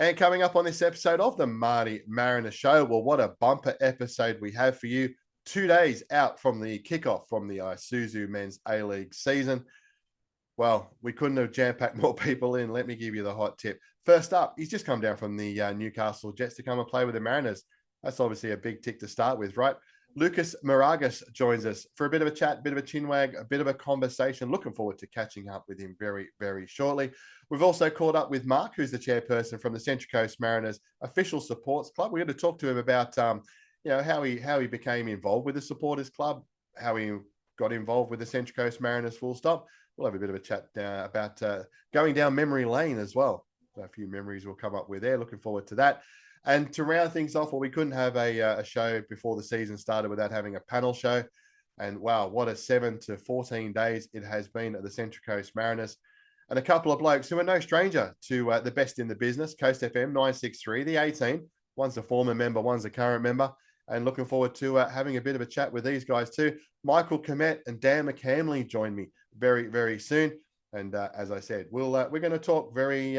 And coming up on this episode of the Marty Mariner Show, well, what a bumper episode we have for you. 2 days out from the kickoff from the Isuzu Men's A-League season. Well, we couldn't have jam-packed more people in. Let me give you the hot tip. First up, he's just come down from the Newcastle Jets to come and play with the Mariners. That's obviously a big tick to start with, right? Lucas Mauragis joins us for a bit of a chat, a bit of a chinwag, a bit of a conversation. Looking forward to catching up with him very, very shortly. We've also caught up with Mark, who's the chairperson from the Central Coast Mariners Official Supports Club. We're going to talk to him about, how he became involved with the Supporters Club, how he got involved with the Central Coast Mariners full stop. We'll have a bit of a chat about going down memory lane as well. A few memories we'll come up with there. Looking forward to that. And to round things off, well, we couldn't have a show before the season started without having a panel show. And wow, what a 7 to 14 days it has been at the Central Coast Mariners. And a couple of blokes who are no stranger to the best in the business, Coast FM 963, the 18. One's a former member, one's a current member. And looking forward to having a bit of a chat with these guys too. Michael Komet and Dan McCamley join me very, very soon. And as I said, we're going to talk very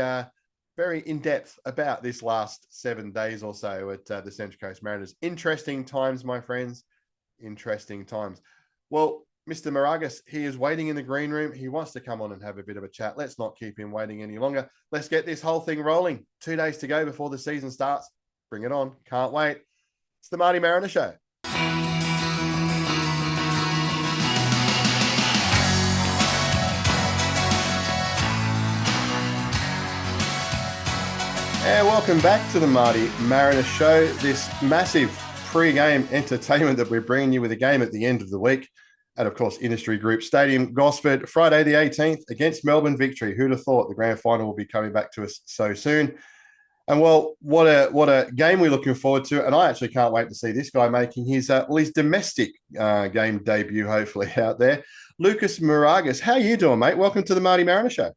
in depth about this last 7 days or so at the Central Coast Mariners. Interesting times, my friends. Interesting times. Well, Mr. Mauragis, he is waiting in the green room. He wants to come on and have a bit of a chat. Let's not keep him waiting any longer. Let's get this whole thing rolling. 2 days to go before the season starts. Bring it on. Can't wait. It's the Marty Mariner Show. And welcome back to the Marty Mariner Show, this massive pre-game entertainment that we're bringing you with a game at the end of the week at, of course, Industry Group Stadium, Gosford, Friday the 18th against Melbourne Victory. Who'd have thought the grand final will be coming back to us so soon? And well, what a game we're looking forward to. And I actually can't wait to see this guy making his domestic game debut, hopefully, out there. Lucas Mauragis, how you doing, mate? Welcome to the Marty Mariner Show.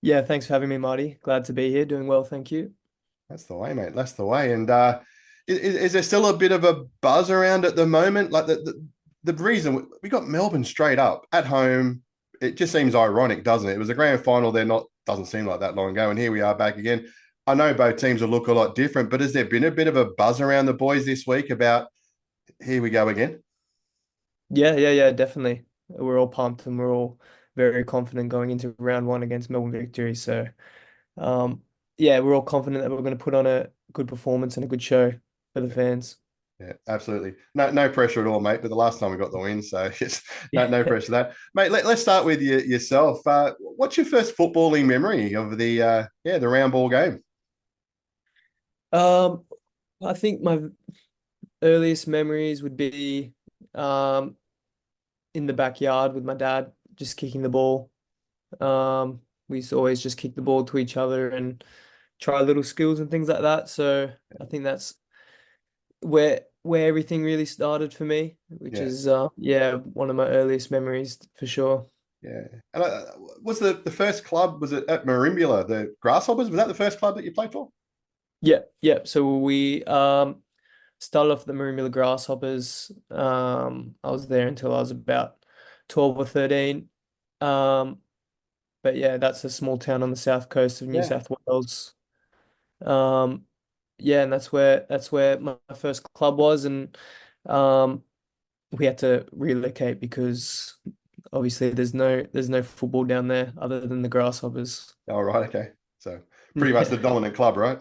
Yeah, thanks for having me, Marty. Glad to be here. Doing well, thank you. That's the way, mate. That's the way. And is there still a bit of a buzz around at the moment? Like the reason we got Melbourne straight up at home, it just seems ironic, doesn't it? It was a grand final. Doesn't seem like that long ago. And here we are back again. I know both teams will look a lot different, but has there been a bit of a buzz around the boys this week about here we go again? Yeah, definitely. We're all pumped and we're all very confident going into round one against Melbourne Victory. So, yeah, we're all confident that we're going to put on a good performance and a good show for the fans. Yeah, absolutely. No pressure at all, mate. But the last time we got the win, so it's Yeah. no pressure that, mate. Let's start with yourself. What's your first footballing memory of the round ball game? Um, I think my earliest memories would be in the backyard with my dad, just kicking the ball. We used to always just kick the ball to each other and try little skills and things like that. So I think that's where everything really started for me, which Yeah, is one of my earliest memories for sure. yeah. And was the first club, was it at Marimbula, the Grasshoppers? Was that the first club that you played for? Yeah. So we started off at the Marine Grasshoppers. I was there until I was about 12 or 13. But yeah, that's a small town on the south coast of New Yeah. South Wales. Um, yeah, and that's where my first club was, and um, we had to relocate because obviously there's no football down there other than the Grasshoppers. All right. Okay. So pretty much the dominant club, right?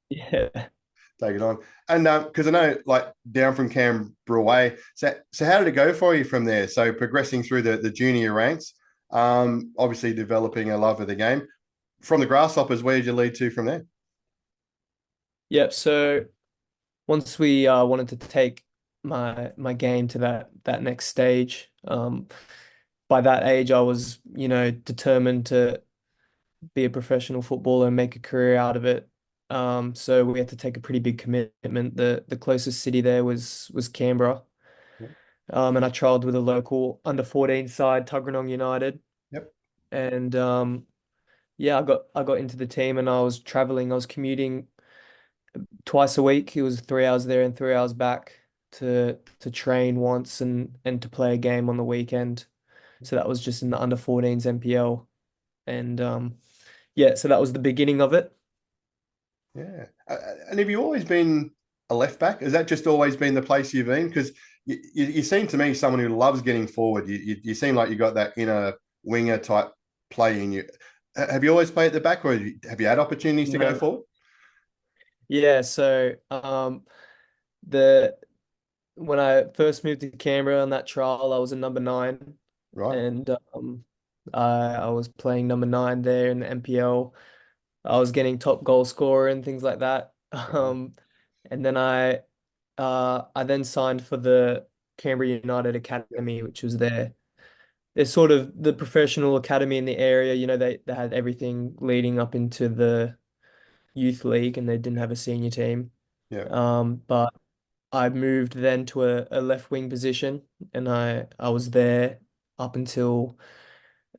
Yeah. Take it on. And because I know, like, down from Canberra way. So how did it go for you from there? So progressing through the junior ranks, obviously developing a love of the game. From the Grasshoppers, where did you lead to from there? Yep. So once we wanted to take my game to that next stage, by that age I was, determined to be a professional footballer and make a career out of it. So we had to take a pretty big commitment. The closest city there was Canberra. And I trialled with a local under 14 side, Tuggeranong United. Yep. And yeah, I got into the team and I was traveling, I was commuting twice a week. It was 3 hours there and 3 hours back to train once and to play a game on the weekend. So that was just in the under 14s NPL. And yeah, so that was the beginning of it. Yeah. And have you always been a left back? Has that just always been the place you've been? Because you seem to me someone who loves getting forward. You seem like you got that inner winger type play in you. Have you always played at the back, or have you had opportunities to go No. forward? Yeah, so the when I first moved to Canberra on that trial, I was a number nine, Right. and I was playing number nine there in the NPL. I was getting top goal scorer and things like that. Right. And then I then signed for the Canberra United Yeah. Academy, which was there. They're sort of the professional academy in the area. You know, they had everything leading up into the youth league, and they didn't have a senior team. Yeah. But I moved then to a left wing position, and I was there up until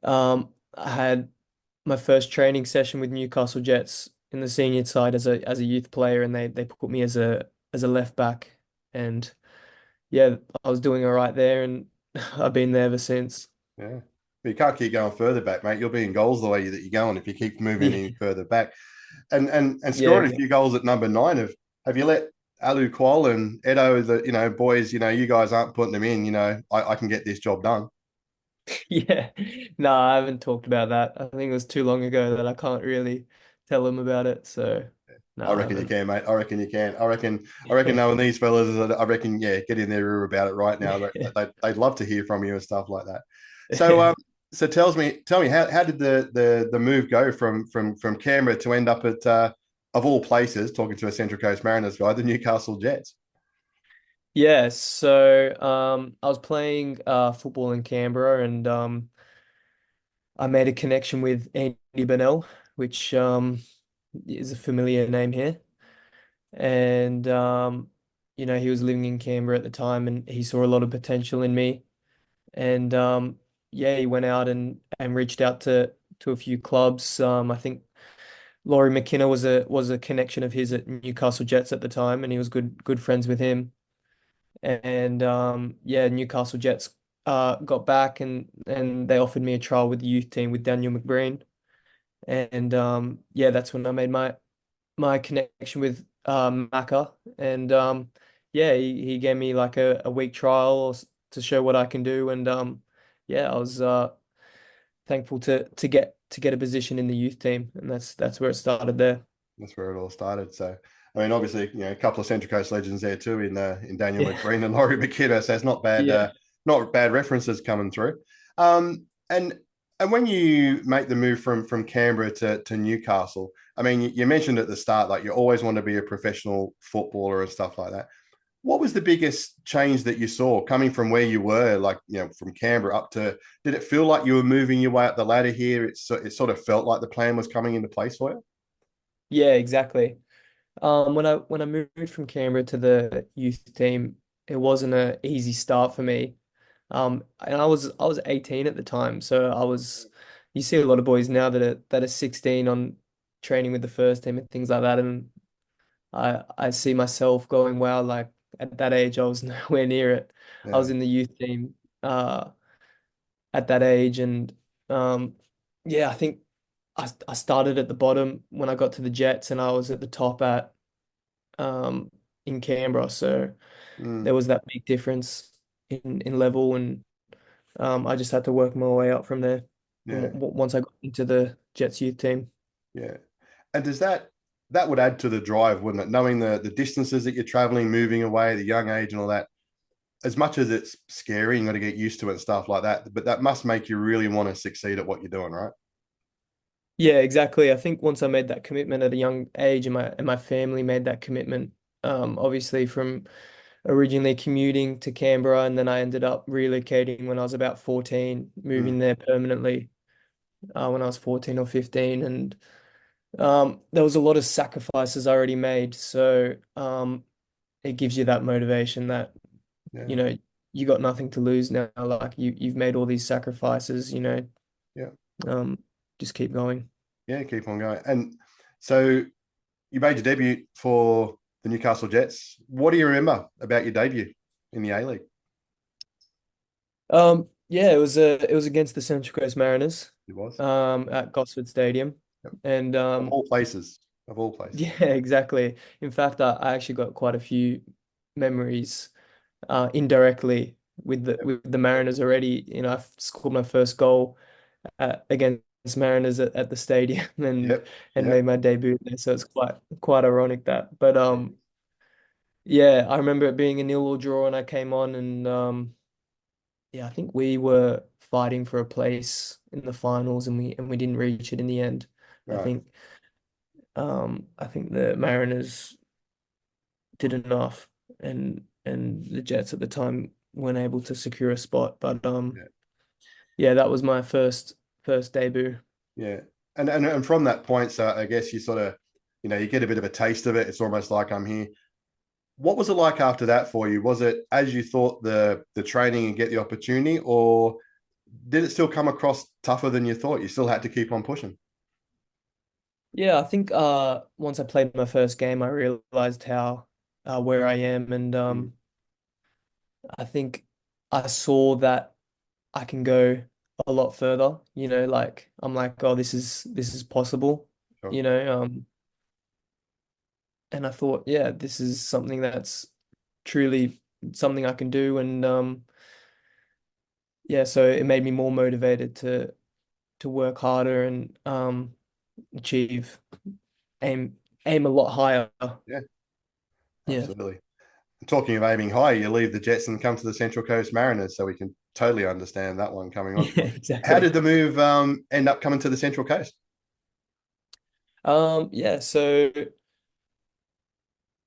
I had my first training session with Newcastle Jets in the senior side as a youth player, and they put me as a left back, and yeah, I was doing all right there, and I've been there ever since. Yeah. But you can't keep going further back, mate. You'll be in goals the way that you're going if you keep moving Yeah, any further back. And yeah, scoring a few goals at number nine. Have you let Alu Kual and Edo, boys, you guys aren't putting them in, I can get this job done. yeah. No, I haven't talked about that. I think it was too long ago that I can't really tell them about it. So no, I I reckon you haven't. can, mate. I reckon you can. I reckon knowing these fellas, I reckon, yeah, get in their ear about it right now. They'd love to hear from you and stuff like that. So, so tell me, how did the move go from Canberra to end up at of all places, talking to a Central Coast Mariners guy, the Newcastle Jets? Yeah, so I was playing football in Canberra, and I made a connection with Andy Bennell, which is a familiar name here. And you know, he was living in Canberra at the time, and he saw a lot of potential in me. And yeah, he went out and reached out to a few clubs. I think Laurie McKenna was a connection of his at Newcastle Jets at the time, and he was good friends with him. And yeah, Newcastle Jets got back, and they offered me a trial with the youth team with Daniel McBreen. And yeah, that's when I made my connection with Macca. And yeah, he gave me like a week trial to show what I can do. And yeah, I was thankful to get a position in the youth team, and that's where it started there. That's where it all started. So, I mean, obviously, a couple of Central Coast legends there too in Daniel Yeah. McBreen and Laurie McKenna. So it's Yeah. not bad references coming through. And when you make the move from Canberra to Newcastle, I mean, you mentioned at the start like you always want to be a professional footballer and stuff like that. What was the biggest change that you saw coming from where you were, like from Canberra up to? Did it feel like you were moving your way up the ladder here? It sort of felt like the plan was coming into place for you. Yeah, exactly. When I moved from Canberra to the youth team, it wasn't an easy start for me. And I was 18 at the time, so I was. You see a lot of boys now that are 16 on training with the first team and things like that, and I see myself going, wow, like at that age, I was nowhere near it. I was Yeah. in the youth team at that age, and yeah, I think I started at the bottom when I got to the Jets, and I was at the top at um, in Canberra. So Mm, there was that big difference in level, and I just had to work my way up from there. And yeah. once I got into the Jets youth team, Yeah. And does that would add to the drive, wouldn't it? Knowing the distances that you're traveling, moving away, the young age and all that, as much as it's scary, you got to get used to it and stuff like that. But that must make you really want to succeed at what you're doing, right? yeah, exactly. I think once I made that commitment at a young age, and my family made that commitment, obviously from originally commuting to Canberra, and then I ended up relocating when I was about 14, Mm, moving there permanently when I was 14 or 15, and there was a lot of sacrifices I already made. So it gives you that motivation that, yeah. you know, you got nothing to lose now. Like you've made all these sacrifices, you know, Yeah. um, just keep going. Yeah. Keep on going. And so you made your debut for the Newcastle Jets. What do you remember about your debut in the A League? Yeah, it was against the Central Coast Mariners, It was. at Gosford Stadium, Yep. and Of all places. of all places. Yeah, exactly. In fact, I actually got quite a few memories indirectly with the Mariners already. You know, I scored my first goal against Mariners at the stadium Yep, and yep, made my debut there. So it's quite ironic that. But yeah, yeah, I remember it being a 0-0 draw and I came on and yeah, I think we were fighting for a place in the finals and we didn't reach it in the end. I right, think I think the Mariners did enough and the Jets at the time weren't able to secure a spot. But yeah, yeah, that was my first debut. yeah. And from that point, so I guess you sort of, you get a bit of a taste of it. It's almost like I'm here. What was it like after that for you? Was it as you thought the training and get the opportunity, or did it still come across tougher than you thought? You still had to keep on pushing. Yeah, I think once I played my first game, I realized how where I am, and Mm, I think I saw that I can go a lot further. You know, like I'm like, oh, this is possible. sure. You know, and I thought, yeah, this is something that's truly something I can do, and yeah, so it made me more motivated to work harder and achieve aim aim a lot higher. Yeah, Yeah. absolutely. Talking of aiming high, you leave the Jets and come to the Central Coast Mariners, so we can totally understand that one coming on. Yeah, How did exactly. the move end up coming to the Central Coast? Yeah, so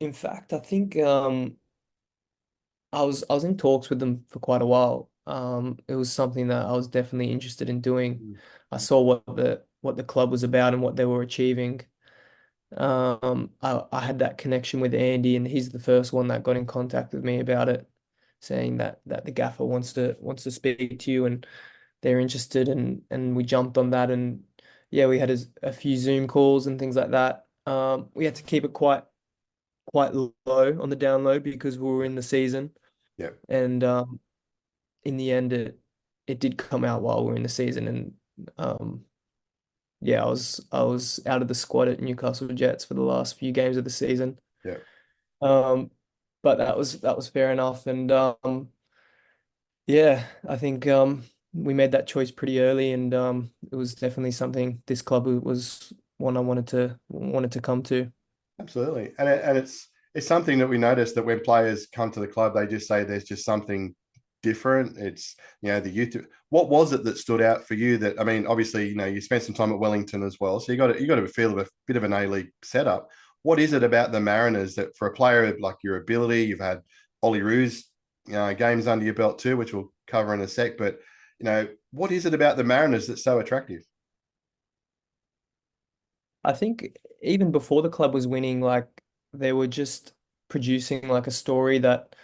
in fact, I think I was in talks with them for quite a while. It was something that I was definitely interested in doing. Mm, I saw what the club was about and what they were achieving. I had that connection with Andy, and he's the first one that got in contact with me about it, saying that the gaffer wants to speak to you and they're interested, and we jumped on that, and yeah, we had a few Zoom calls and things like that. We had to keep it quite low on the download because we were yeah, in the season, yeah, and in the end, it did come out while we were in the season, and um, yeah, I was out of the squad at Newcastle Jets for the last few games of the season. yeah. Um, but that was fair enough, and yeah, I think we made that choice pretty early, and it was definitely something this club was one I wanted to come to. Absolutely, and it's something that we notice that when players come to the club, they just say there's just something different. It's the youth. What was it that stood out for you? That I mean, obviously, you spent some time at Wellington as well, so you got a feel of a bit of an A League setup. What is it about the Mariners that for a player like your ability, you've had Ollie Roos, games under your belt too, which we'll cover in a sec. But what is it about the Mariners that's so attractive? I think even before the club was winning, like they were just producing like a story that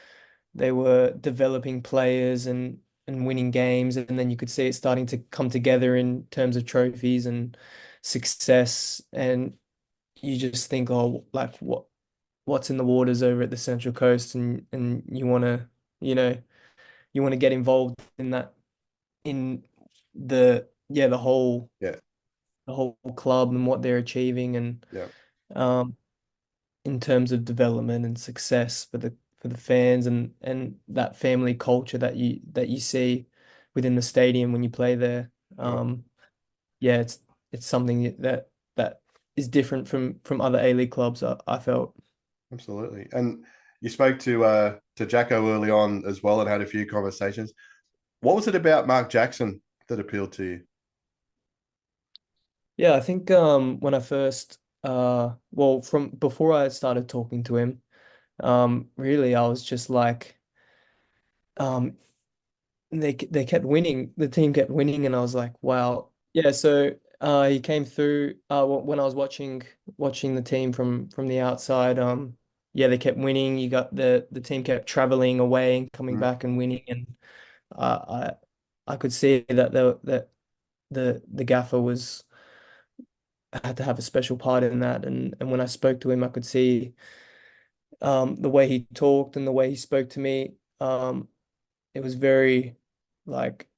they were developing players and winning games, and then you could see it starting to come together in terms of trophies and success, and you just think, oh, like what's in the waters over at the Central Coast, and you know, you want to get involved in that in the yeah Yeah, the whole club and what they're achieving and yeah, um in terms of development and success for the fans and that family culture that you see within the stadium when you play there. sure. Um, yeah, it's something that is different from other A-League clubs, I felt. Absolutely. And you spoke to Jacko early on as well and had a few conversations. What was it about Mark Jackson that appealed to you? Yeah, I think when I first well from before I started talking to him, really I was just like um they kept winning. The team kept winning, and I was like, wow. Yeah, so he came through when I was watching the team from the outside. Yeah, they kept winning. You got the team kept traveling away and coming Mm, back and winning, and I I could see that the gaffer was had to have a special part in that, and when I spoke to him, I could see the way he talked and the way he spoke to me. It was very like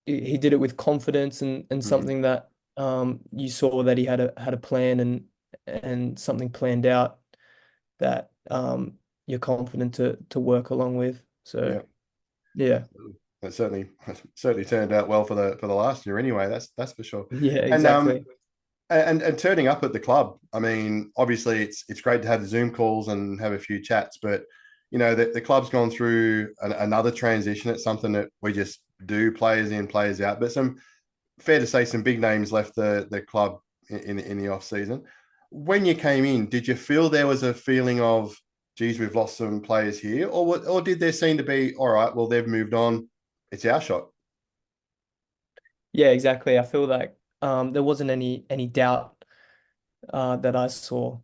he did it with confidence and mm, something that you saw that he had a plan and something planned out that you're confident to work along with. So Yeah, yeah, absolutely. It certainly turned out well for the last year anyway. That's for sure. yeah, And exactly. turning up at the club. I mean, obviously it's great to have the Zoom calls and have a few chats, but the club's gone through another transition. It's something that we just do, players in, players out. But some fair to say, some big names left the club in the off season. When you came in, did you feel there was a feeling of, geez, we've lost some players here, or did there seem to be, all right, well they've moved on, it's our shot? Yeah, exactly. I feel like there wasn't any doubt that I saw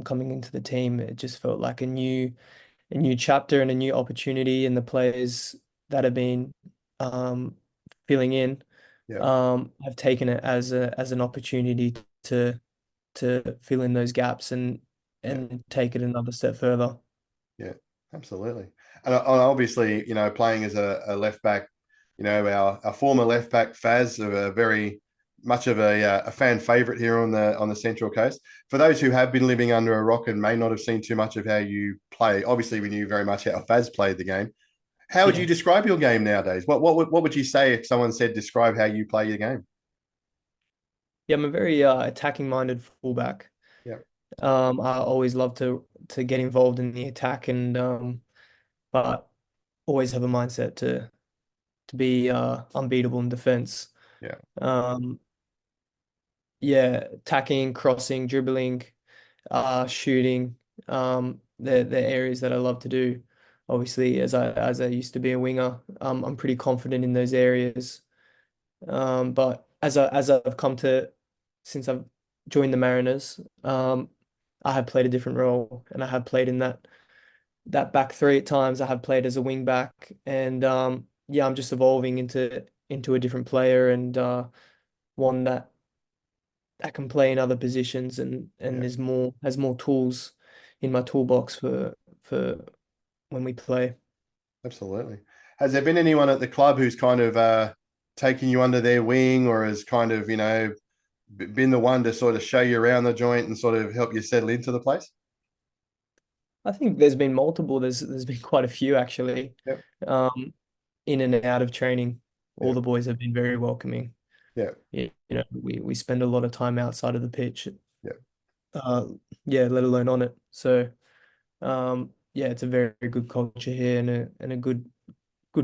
coming into the team. It just felt like a new chapter and a new opportunity, and the players that have been um, filling in Yeah, have taken it as an opportunity to fill in those gaps and yeah. take it another step further. Yeah, absolutely. And obviously, playing as a left back, our former left back Faz, a very much of a fan favorite here on the Central Coast. For those who have been living under a rock and may not have seen too much of how you play, obviously we knew very much how Faz played the game. How would you Yeah. describe your game nowadays? What would you say if someone said describe how you play your game? Yeah, I'm a very attacking minded fullback. Yeah, I always love to get involved in the attack and but always have a mindset to be unbeatable in defense. yeah, Um, yeah, attacking, crossing, dribbling, shooting. The areas that I love to do. Obviously, as I used to be a winger, I'm pretty confident in those areas. But as I've come to since I've joined the Mariners, I have played a different role, and I have played in that back three at times. I have played as a wing back, and yeah, I'm just evolving into a different player and one that can play in other positions and yeah, has more tools in my toolbox for when we play. absolutely. Has there been anyone at the club who's kind of taken you under their wing, or has kind of been the one to sort of show you around the joint and sort of help you settle into the place? I think there's been multiple. There's been quite a few actually. Yep. Um, in and out of training, all Yeah. the boys have been very welcoming. Yeah. We spend a lot of time outside of the pitch. Yeah. Uh, yeah, let alone on it. So, yeah, it's a very, very good culture here and a good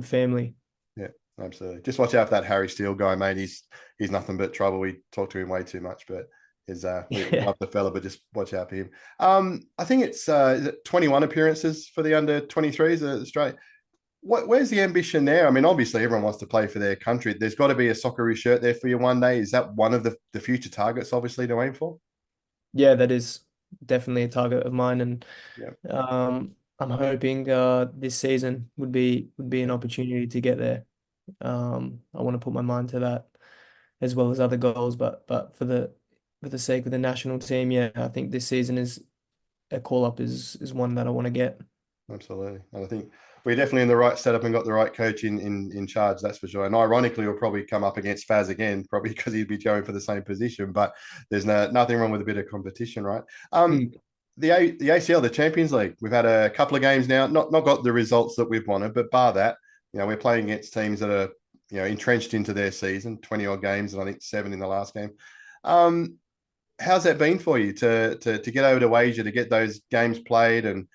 family. Yeah. Absolutely. Just watch out for that Harry Steele guy, mate. He's nothing but trouble. We talk to him way too much, but we Yeah. love the fella, but just watch out for him. I think it's is it 21 appearances for the under 23s at Australia. Where's the ambition there? I mean, obviously everyone wants to play for their country. There's got to be a Socceroos shirt there for you one day. Is that one of the future targets, obviously, to aim for? Yeah, that is definitely a target of mine, and Yeah. I'm hoping this season would be an Yeah. opportunity to get there. I want to put my mind to that as well as other goals, but for the sake of the national team, yeah, I think this season is a call up is one that I want to get. Absolutely. And I think we're definitely in the right setup and got the right coach in charge, that's for sure. And ironically, we'll probably come up against Faz again, probably because he'd be going for the same position. But there's nothing wrong with a bit of competition, right? Mm. The ACL, the Champions League, we've had a couple of games now, not got the results that we've wanted, but bar that, we're playing against teams that are entrenched into their season, 20 odd games, and I think 7 in the last game. Um, how's that been for you to get over to Asia, to get those games played? And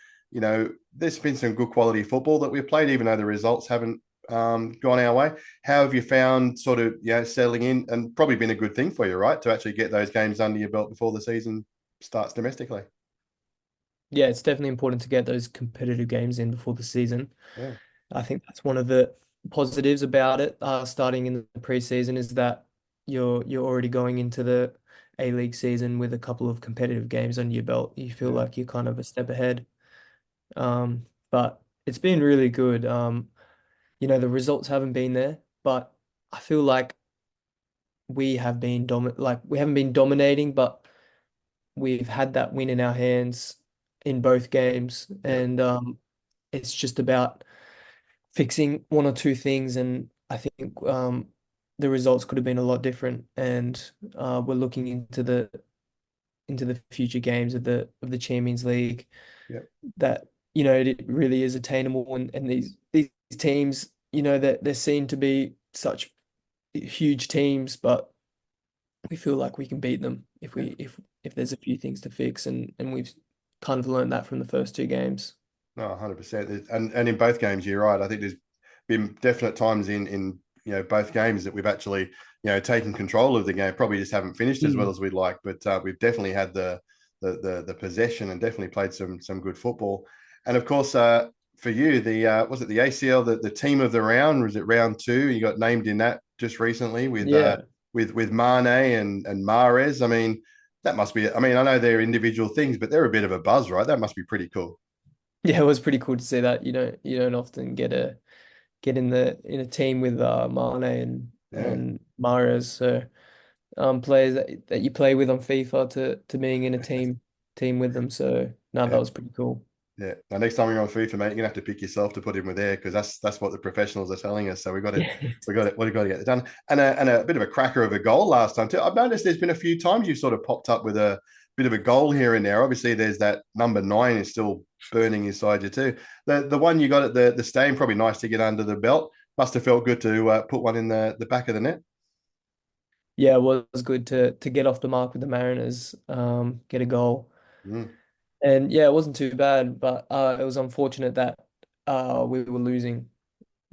there's been some good quality football that we've played, even though the results haven't gone our way. How have you found sort of settling in? And probably been a good thing for you, right, to actually get those games under your belt before the season starts domestically. Yeah, it's definitely important to get those competitive games in before the season. Yeah, I think that's one of the positives about it, starting in the preseason, is that you're already going into the A-League season with a couple of competitive games under your belt. You feel yeah, like you're kind of a step ahead. But it's been really good. The results haven't been there, but I feel like we haven't been dominating, but we've had that win in our hands in both games, yeah, and it's just about fixing one or two things, and I think the results could have been a lot different, and we're looking into the future games of the Champions League. Yeah. That it really is attainable, and these teams, that they're seen to be such huge teams, but we feel like we can beat them if there's a few things to fix, and we've kind of learned that from the first two games. No, 100%. And in both games, you're right. I think there's been definite times in both games that we've actually taken control of the game. Probably just haven't finished as well Mm. as we'd like, but we've definitely had the possession and definitely played some good football. And of course, for you, the was it the ACL, the team of the round? Was it round two? You got named in that just recently with Yeah. with Mane and Mahrez. I mean, that must be. I mean, I know they're individual things, but they're a bit of a buzz, right? That must be pretty cool. Yeah, it was pretty cool to see that. You don't often get in a team with Mane Yeah, and Mahrez. So players that you play with on FIFA to being in a team with them. So no, that yeah. was pretty cool. Yeah. Now, next time you're on FIFA, mate, you're gonna have to pick yourself to put him with there because that's what the professionals are telling us. So Yeah. we got to get it done. And a bit of a cracker of a goal last time too. I've noticed there's been a few times you've sort of popped up with a bit of a goal here and there. Obviously, there's that number 9 is still burning inside you too. The one you got at the stadium, probably nice to get under the belt. Must have felt good to put one in the back of the net. Yeah, it was good to get off the mark with the Mariners, get a goal. Mm. And yeah, it wasn't too bad, but it was unfortunate that we were losing.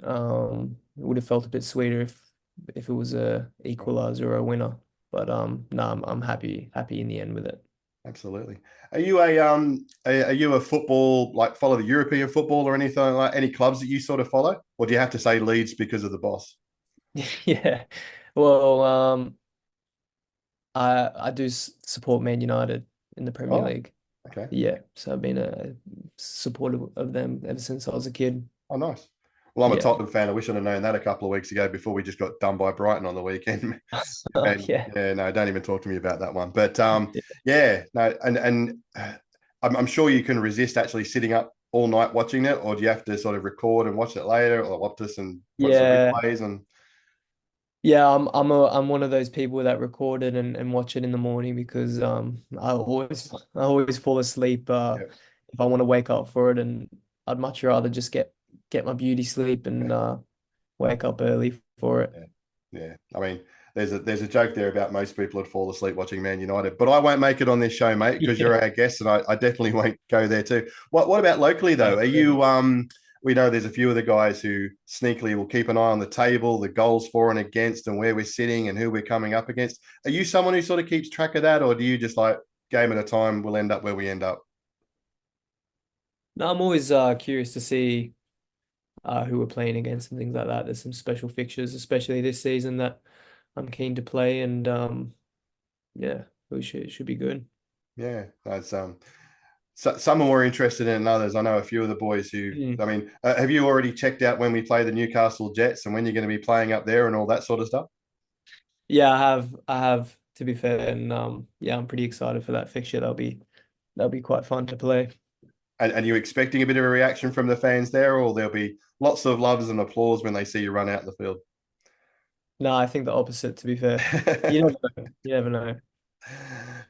It would have felt a bit sweeter if it was a equalizer or a winner. But no, I'm happy in the end with it. Absolutely. Are you are you a football like follow the European football or anything like any clubs that you sort of follow, or do you have to say Leeds because of the boss? Yeah. Well, I do support Man United in the Premier Oh, League. okay. Yeah, so I've been a supporter of them ever since I was a kid. Oh, nice. Well, I'm a Yeah. Tottenham fan. I wish I'd have known that a couple of weeks ago before we just got done by Brighton on the weekend. And Yeah. yeah, no, don't even talk to me about that one. But yeah, no, and I'm sure you can resist actually sitting up all night watching it, or do you have to sort of record and watch it later, or Optus and watch the Yeah. replays? And Yeah, I'm one of those people that record it and watch it in the morning because I always fall asleep yeah, if I want to wake up for it, and I'd much rather just get my beauty sleep and wake up early for it. yeah, yeah. I mean, there's a joke there about most people would fall asleep watching Man United, but I won't make it on this show, mate, because Yeah. you're our guest, and I definitely won't go there too. What about locally though? Are Okay. you We know there's a few of the guys who sneakily will keep an eye on the table, the goals for and against, and where we're sitting and who we're coming up against. Are you someone who sort of keeps track of that, or do you just like game at a time? We'll end up where we end up. No, I'm always curious to see who we're playing against and things like that. There's some special fixtures, especially this season, that I'm keen to play, and yeah, it should be good. Yeah, that's some are more interested in others. I know a few of the boys who, Mm. I mean, have you already checked out when we play the Newcastle Jets and when you're going to be playing up there and all that sort of stuff? Yeah, I have to be fair, and yeah, I'm pretty excited for that fixture. That'll be quite fun to play. And you expecting a bit of a reaction from the fans there, or there'll be lots of loves and applause when they see you run out the field? No, I think the opposite, to be fair. You never know. You never know.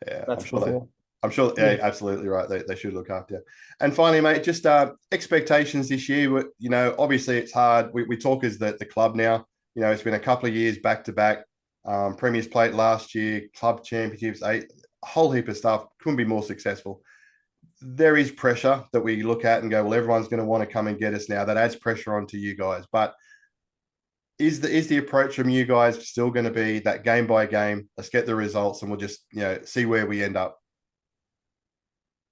Yeah, That's football. I'm sure, Yeah. yeah, absolutely right. They should look after you. And finally, mate, just expectations this year. Obviously it's hard. We talk as the club now. It's been a couple of years back to back. Premiers Plate last year, club championships, a whole heap of stuff. Couldn't be more successful. There is pressure that we look at and go, well, everyone's going to want to come and get us now. That adds pressure onto you guys. But is the approach from you guys still going to be that game by game? Let's get the results and we'll just see where we end up.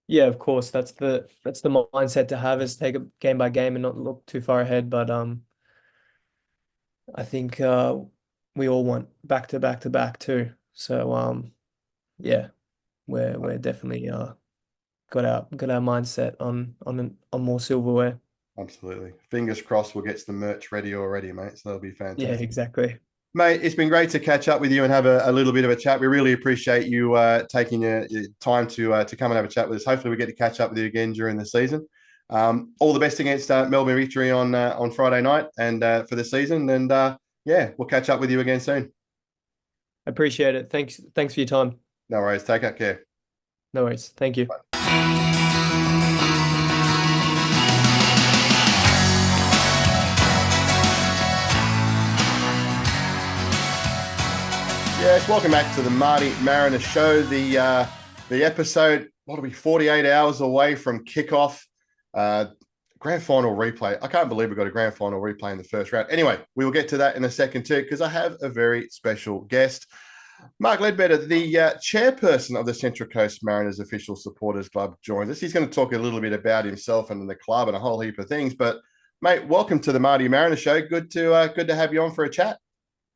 Yeah, of course. That's the mindset to have, is take it game by game and not look too far ahead. But I think we all want back to back to back too. So yeah, we're definitely got our mindset on more silverware. Absolutely. Fingers crossed we'll get the merch ready already, mate. So that'll be Yeah, fantastic. exactly. Mate, it's been great to catch up with you and have a little bit of a chat. We really appreciate you taking your time to come and have a chat with us. Hopefully, we get to catch up with you again during the season. All the best against Melbourne Victory on Friday night and for the season. And Yeah, we'll catch up with you again soon. I appreciate it. Thanks for your time. No worries. Take care. No worries. Thank you. Yes, welcome back to the Marty Mariner Show. The episode, what are we, 48 hours away from kickoff. Grand final replay. I can't believe we got a grand final replay in the first round. Anyway, we will get to that in a second too, because I have a very special guest. Mark Ledbetter, the chairperson of the Central Coast Mariners Official Supporters Club, joins us. He's going to talk a little bit about himself and the club and a whole heap of things. But, mate, welcome to the Marty Mariner Show. Good to have you on for a chat.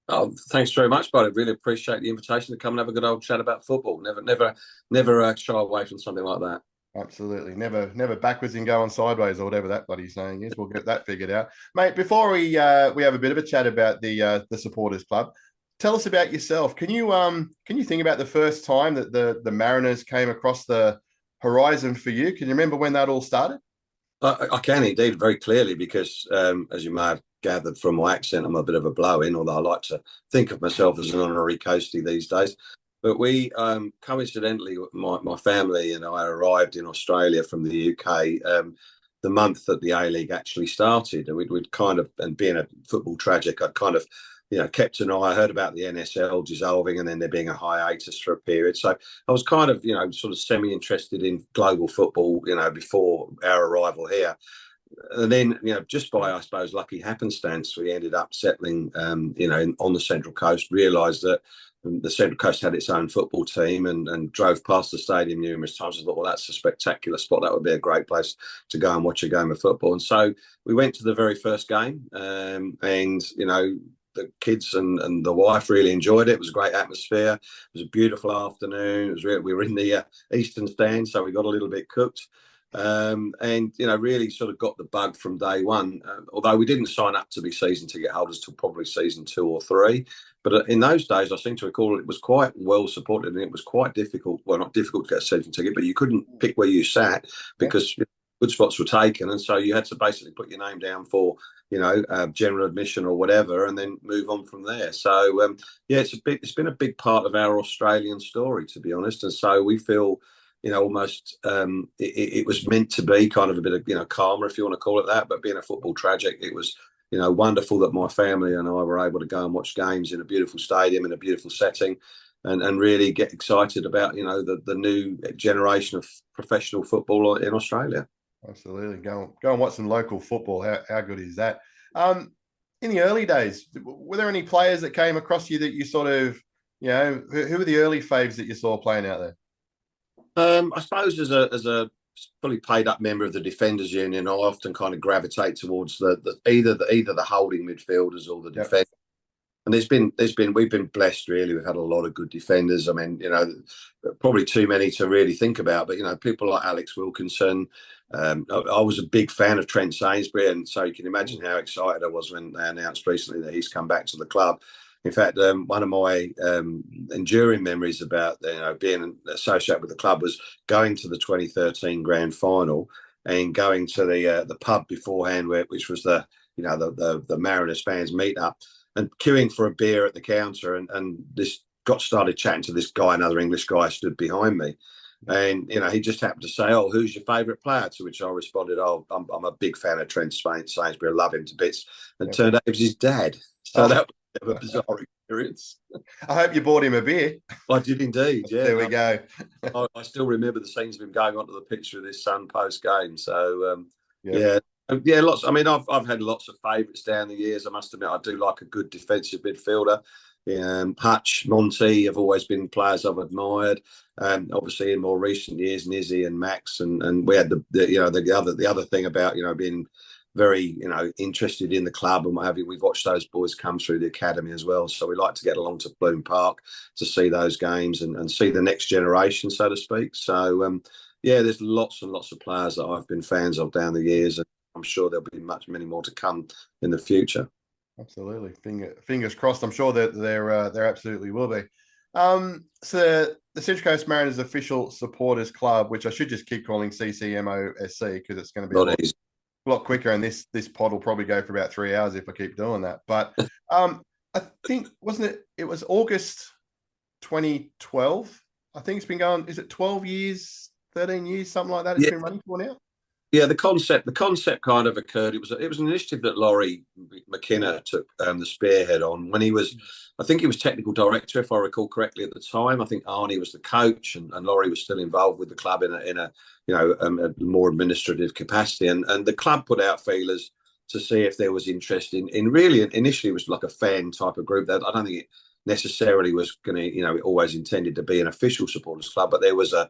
Oh, thanks very much, buddy. Really appreciate the invitation to come and have a good old chat about football. Never shy away from something like that. Absolutely. Never backwards and going sideways or whatever that bloody saying is. We'll get that figured out. Mate, before we have a bit of a chat about the supporters club, tell us about yourself. Can you think about the first time that the Mariners came across the horizon for you? Can you remember when that all started? I can indeed, very clearly, because as you may have gathered from my accent, I'm a bit of a blow-in, although I like to think of myself as an honorary coastie these days. But we, coincidentally, my family and I arrived in Australia from the UK the month that the A-League actually started. And we'd kind of, and being a football tragic, I'd kind of, kept an eye. I heard about the NSL dissolving and then there being a hiatus for a period. So I was kind of, sort of semi-interested in global football, before our arrival here. And then, just by, I suppose, lucky happenstance, we ended up settling, on the Central Coast, realised that the Central Coast had its own football team and drove past the stadium numerous times. I thought, well, that's a spectacular spot. That would be a great place to go and watch a game of football. And so we went to the very first game and, the kids and the wife really enjoyed it. It was a great atmosphere. It was a beautiful afternoon. We were in the Eastern Stand, so we got a little bit cooked. And really sort of got the bug from day one. Although we didn't sign up to be season ticket holders till probably season 2 or 3, but in those days, I seem to recall it was quite well supported, and it was quite difficult. Well, not difficult to get a season ticket, but you couldn't pick where you sat because good spots were taken, and so you had to basically put your name down for general admission or whatever, and then move on from there. So it's been a big part of our Australian story, to be honest, and so we feel. Almost it was meant to be kind of a bit of, karma, if you want to call it that. But being a football tragic, it was, wonderful that my family and I were able to go and watch games in a beautiful stadium in a beautiful setting and really get excited about, the new generation of professional football in Australia. Absolutely. Go and watch some local football. How good is that? In the early days, were there any players that came across you that you sort of, who were the early faves that you saw playing out there? I suppose as a fully paid up member of the Defenders Union, I often kind of gravitate towards either the holding midfielders or the defenders. And we've been blessed really. We've had a lot of good defenders. I mean, probably too many to really think about, but people like Alex Wilkinson. I was a big fan of Trent Sainsbury, and so you can imagine how excited I was when they announced recently that he's come back to the club. In fact, one of my enduring memories about being associated with the club was going to the 2013 grand final and going to the pub beforehand, which was the Mariners fans meet up, and queuing for a beer at the counter, and this got started chatting to this guy, another English guy stood behind me. And, he just happened to say, "Oh, who's your favourite player?" To which I responded, "Oh, I'm a big fan of Trent Sainsbury. I love him to bits." And it turned out it was his dad. So that was a bizarre experience. I hope you bought him a beer. I did indeed, yeah. There we go. I still remember the scenes of him going onto the pitch with his son post-game. So, lots. I mean, I've had lots of favourites down the years. I must admit, I do like a good defensive midfielder. Hutch, Monty have always been players I've admired. Obviously, in more recent years, Nizzy and Max, and we had the other thing about being very interested in the club and what have you. We've watched those boys come through the academy as well, so we like to get along to Bloom Park to see those games and see the next generation, so to speak. So there's lots and lots of players that I've been fans of down the years, and I'm sure there'll be many more to come in the future. Absolutely. Fingers crossed. I'm sure that there absolutely will be. So the Central Coast Mariners Official Supporters Club, which I should just keep calling CCMOSC because it's going to be a lot quicker, and this pod will probably go for about 3 hours if I keep doing that. But I think, wasn't it? It was August 2012. I think it's been going, is it 12 years, 13 years, something like that? It's been running for now. Yeah, the concept kind of occurred. It was an initiative that Laurie McKenna took the spearhead on when he was, I think he was technical director, if I recall correctly at the time. I think Arnie was the coach, and Laurie was still involved with the club in a a more administrative capacity. And the club put out feelers to see if there was interest in really, initially it was like a fan type of group. That I don't think it necessarily was going to, always intended to be an official supporters club, but there was a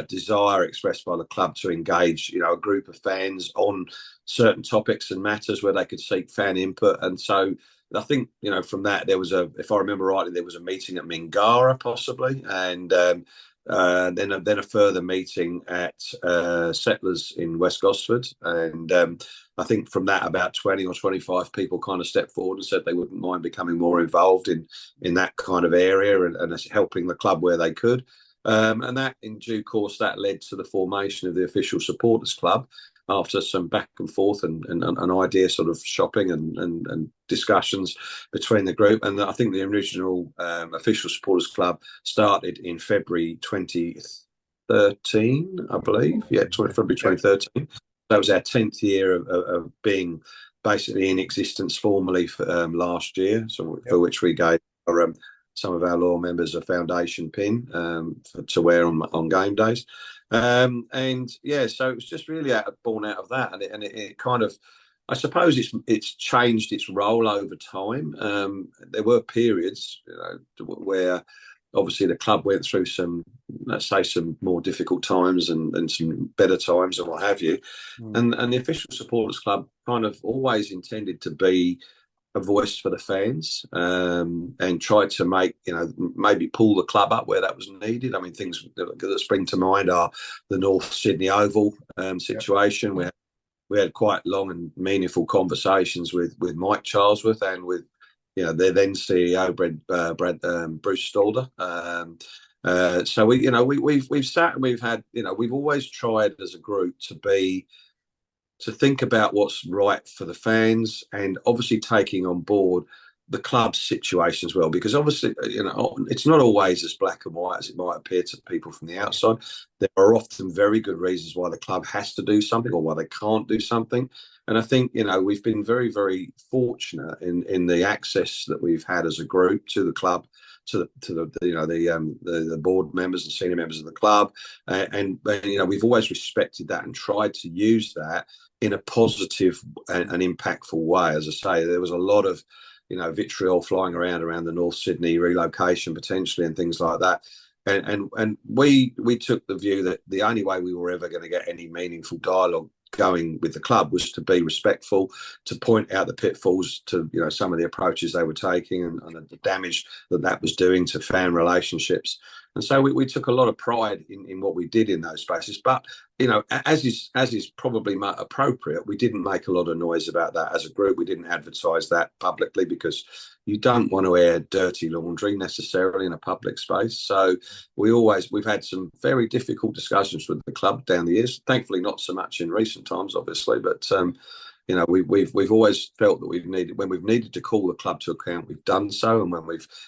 desire expressed by the club to engage, a group of fans on certain topics and matters where they could seek fan input. And so I think, from that, there was if I remember rightly, there was a meeting at Mingara possibly, and then a further meeting at Settlers in West Gosford. And I think from that, about 20 or 25 people kind of stepped forward and said they wouldn't mind becoming more involved in that kind of area and helping the club where they could. And that, in due course, that led to the formation of the official supporters club after some back and forth and an idea sort of shopping and discussions between the group. And I think the original official supporters club started in February 2013, I believe. Yeah, February 2013. That was our 10th year of being basically in existence formally for, last year, for which we gave some of our loyal members a foundation pin to wear on game days. And yeah, so it was just really born out of that. And it kind of, I suppose it's changed its role over time. There were periods where obviously the club went through some, let's say, some more difficult times and some better times and what have you. And the official supporters club kind of always intended to be a voice for the fans, and tried to make, maybe pull the club up where that was needed. I mean, things that spring to mind are the North Sydney Oval situation, where we had quite long and meaningful conversations with Mike Charlesworth and with their then CEO Bruce Stalder. So we've sat and we've had, we've always tried as a group to think about what's right for the fans, and obviously taking on board the club's situation as well, because obviously it's not always as black and white as it might appear to people from the outside. There are often very good reasons why the club has to do something or why they can't do something. And I think we've been very, very fortunate in the access that we've had as a group to the club, to the board members and senior members of the club, and we've always respected that and tried to use that in a positive and impactful way. As I say, there was a lot of vitriol flying around the North Sydney relocation potentially and things like that. And we took the view that the only way we were ever going to get any meaningful dialogue going with the club was to be respectful, to point out the pitfalls to some of the approaches they were taking and the damage that was doing to fan relationships. And so we took a lot of pride in what we did in those spaces. But as is probably appropriate, we didn't make a lot of noise about that as a group. We didn't advertise that publicly because you don't want to air dirty laundry necessarily in a public space. So we've had some very difficult discussions with the club down the years. Thankfully, not so much in recent times, obviously, but we've always felt that we've needed to call the club to account, we've done so, and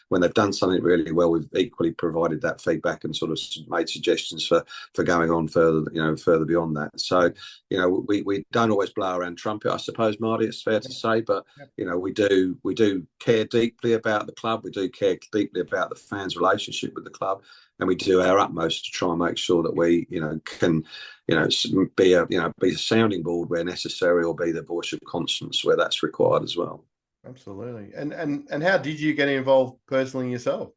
when they've done something really well, we've equally provided that feedback and sort of made suggestions for going on further beyond that. So we don't always blow around trumpet, I suppose, Marty, it's fair to say, but we do care deeply about the club. We do care deeply about the fans' relationship with the club, and we do our utmost to try and make sure that we can be a sounding board where necessary, or be the voice of conscience where that's required as well. Absolutely. And how did you get involved personally yourself?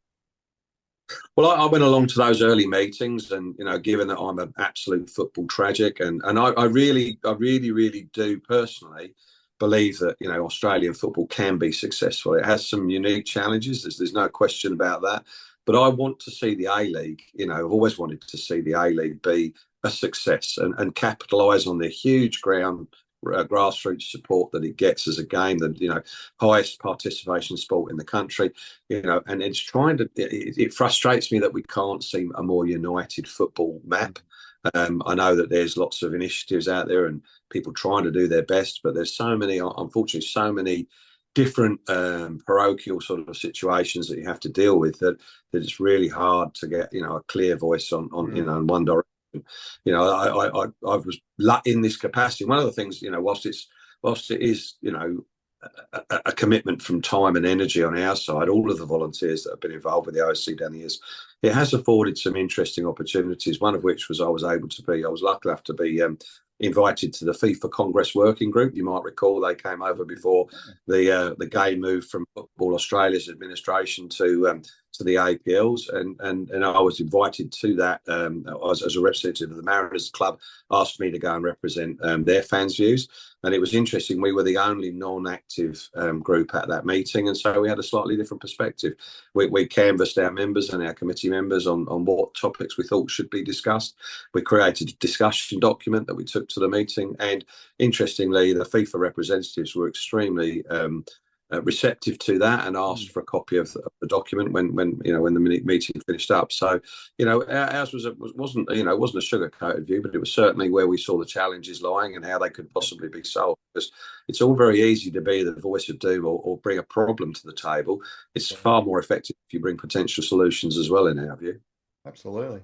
Well, I went along to those early meetings, and given that I'm an absolute football tragic, and I really do personally believe that Australian football can be successful. It has some unique challenges. There's no question about that. But I want to see the A-League, I've always wanted to see the A-League be a success and capitalise on the huge grassroots support that it gets as a game, the highest participation sport in the country, and it's it frustrates me that we can't see a more united football map. I know that there's lots of initiatives out there and people trying to do their best, but there's unfortunately so many different parochial sort of situations that you have to deal with, that it's really hard to get, you know, a clear voice on in one direction. You know, I was in this capacity. One of the things, you know, whilst it is, you know, a commitment from time and energy on our side, all of the volunteers that have been involved with the OSC down the years, it has afforded some interesting opportunities. One of which was I was lucky enough to be invited to the FIFA Congress Working Group. You might recall they came over before the game moved from Football Australia's administration to the APLs, and I was invited to that as a representative of the Mariners Club, asked me to go and represent their fans' views. And it was interesting. We were the only non-active group at that meeting, and so we had a slightly different perspective. We canvassed our members and our committee members on what topics we thought should be discussed. We created a discussion document that we took to the meeting, and interestingly, the FIFA representatives were extremely receptive to that and asked for a copy of the document when the meeting finished up. So, you know, ours wasn't a sugar-coated view, but it was certainly where we saw the challenges lying and how they could possibly be solved. Because it's all very easy to be the voice of doom or bring a problem to the table. It's far more effective if you bring potential solutions as well, in our view. Absolutely.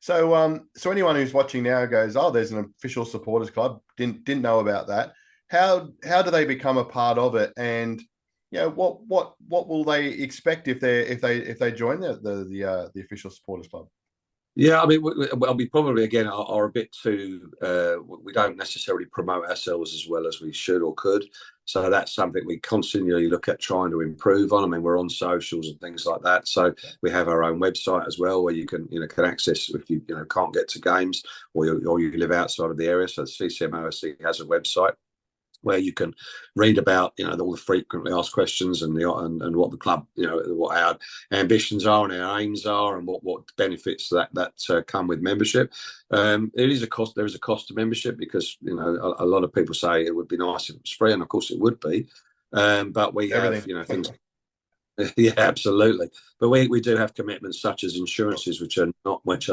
So, so anyone who's watching now goes, "Oh, there's an official supporters club. Didn't know about that." How do they become a part of it, and you know what will they expect if they join the official supporters club? Yeah, I mean, we probably again are a bit too. We don't necessarily promote ourselves as well as we should or could. So that's something we continually look at trying to improve on. I mean, we're on socials and things like that. So we have our own website as well, where you can access if you can't get to games or you live outside of the area. So CCMOSC has a website where you can read about all the frequently asked questions and what the club, what our ambitions are and our aims are, and what benefits that come with membership. It is a cost. There is a cost to membership because a lot of people say it would be nice if it was free, and of course it would be. But we have things. Yeah, absolutely. But we do have commitments such as insurances, which are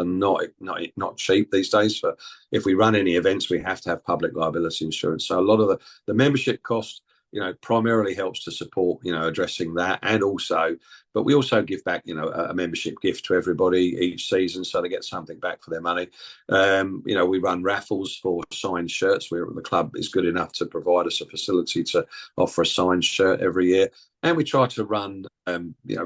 not cheap these days. For if we run any events, we have to have public liability insurance. So a lot of the membership cost, primarily helps to support, addressing that, and also, but we also give back, a membership gift to everybody each season, so they get something back for their money. We run raffles for signed shirts, where the club is good enough to provide us a facility to offer a signed shirt every year. And we try to run,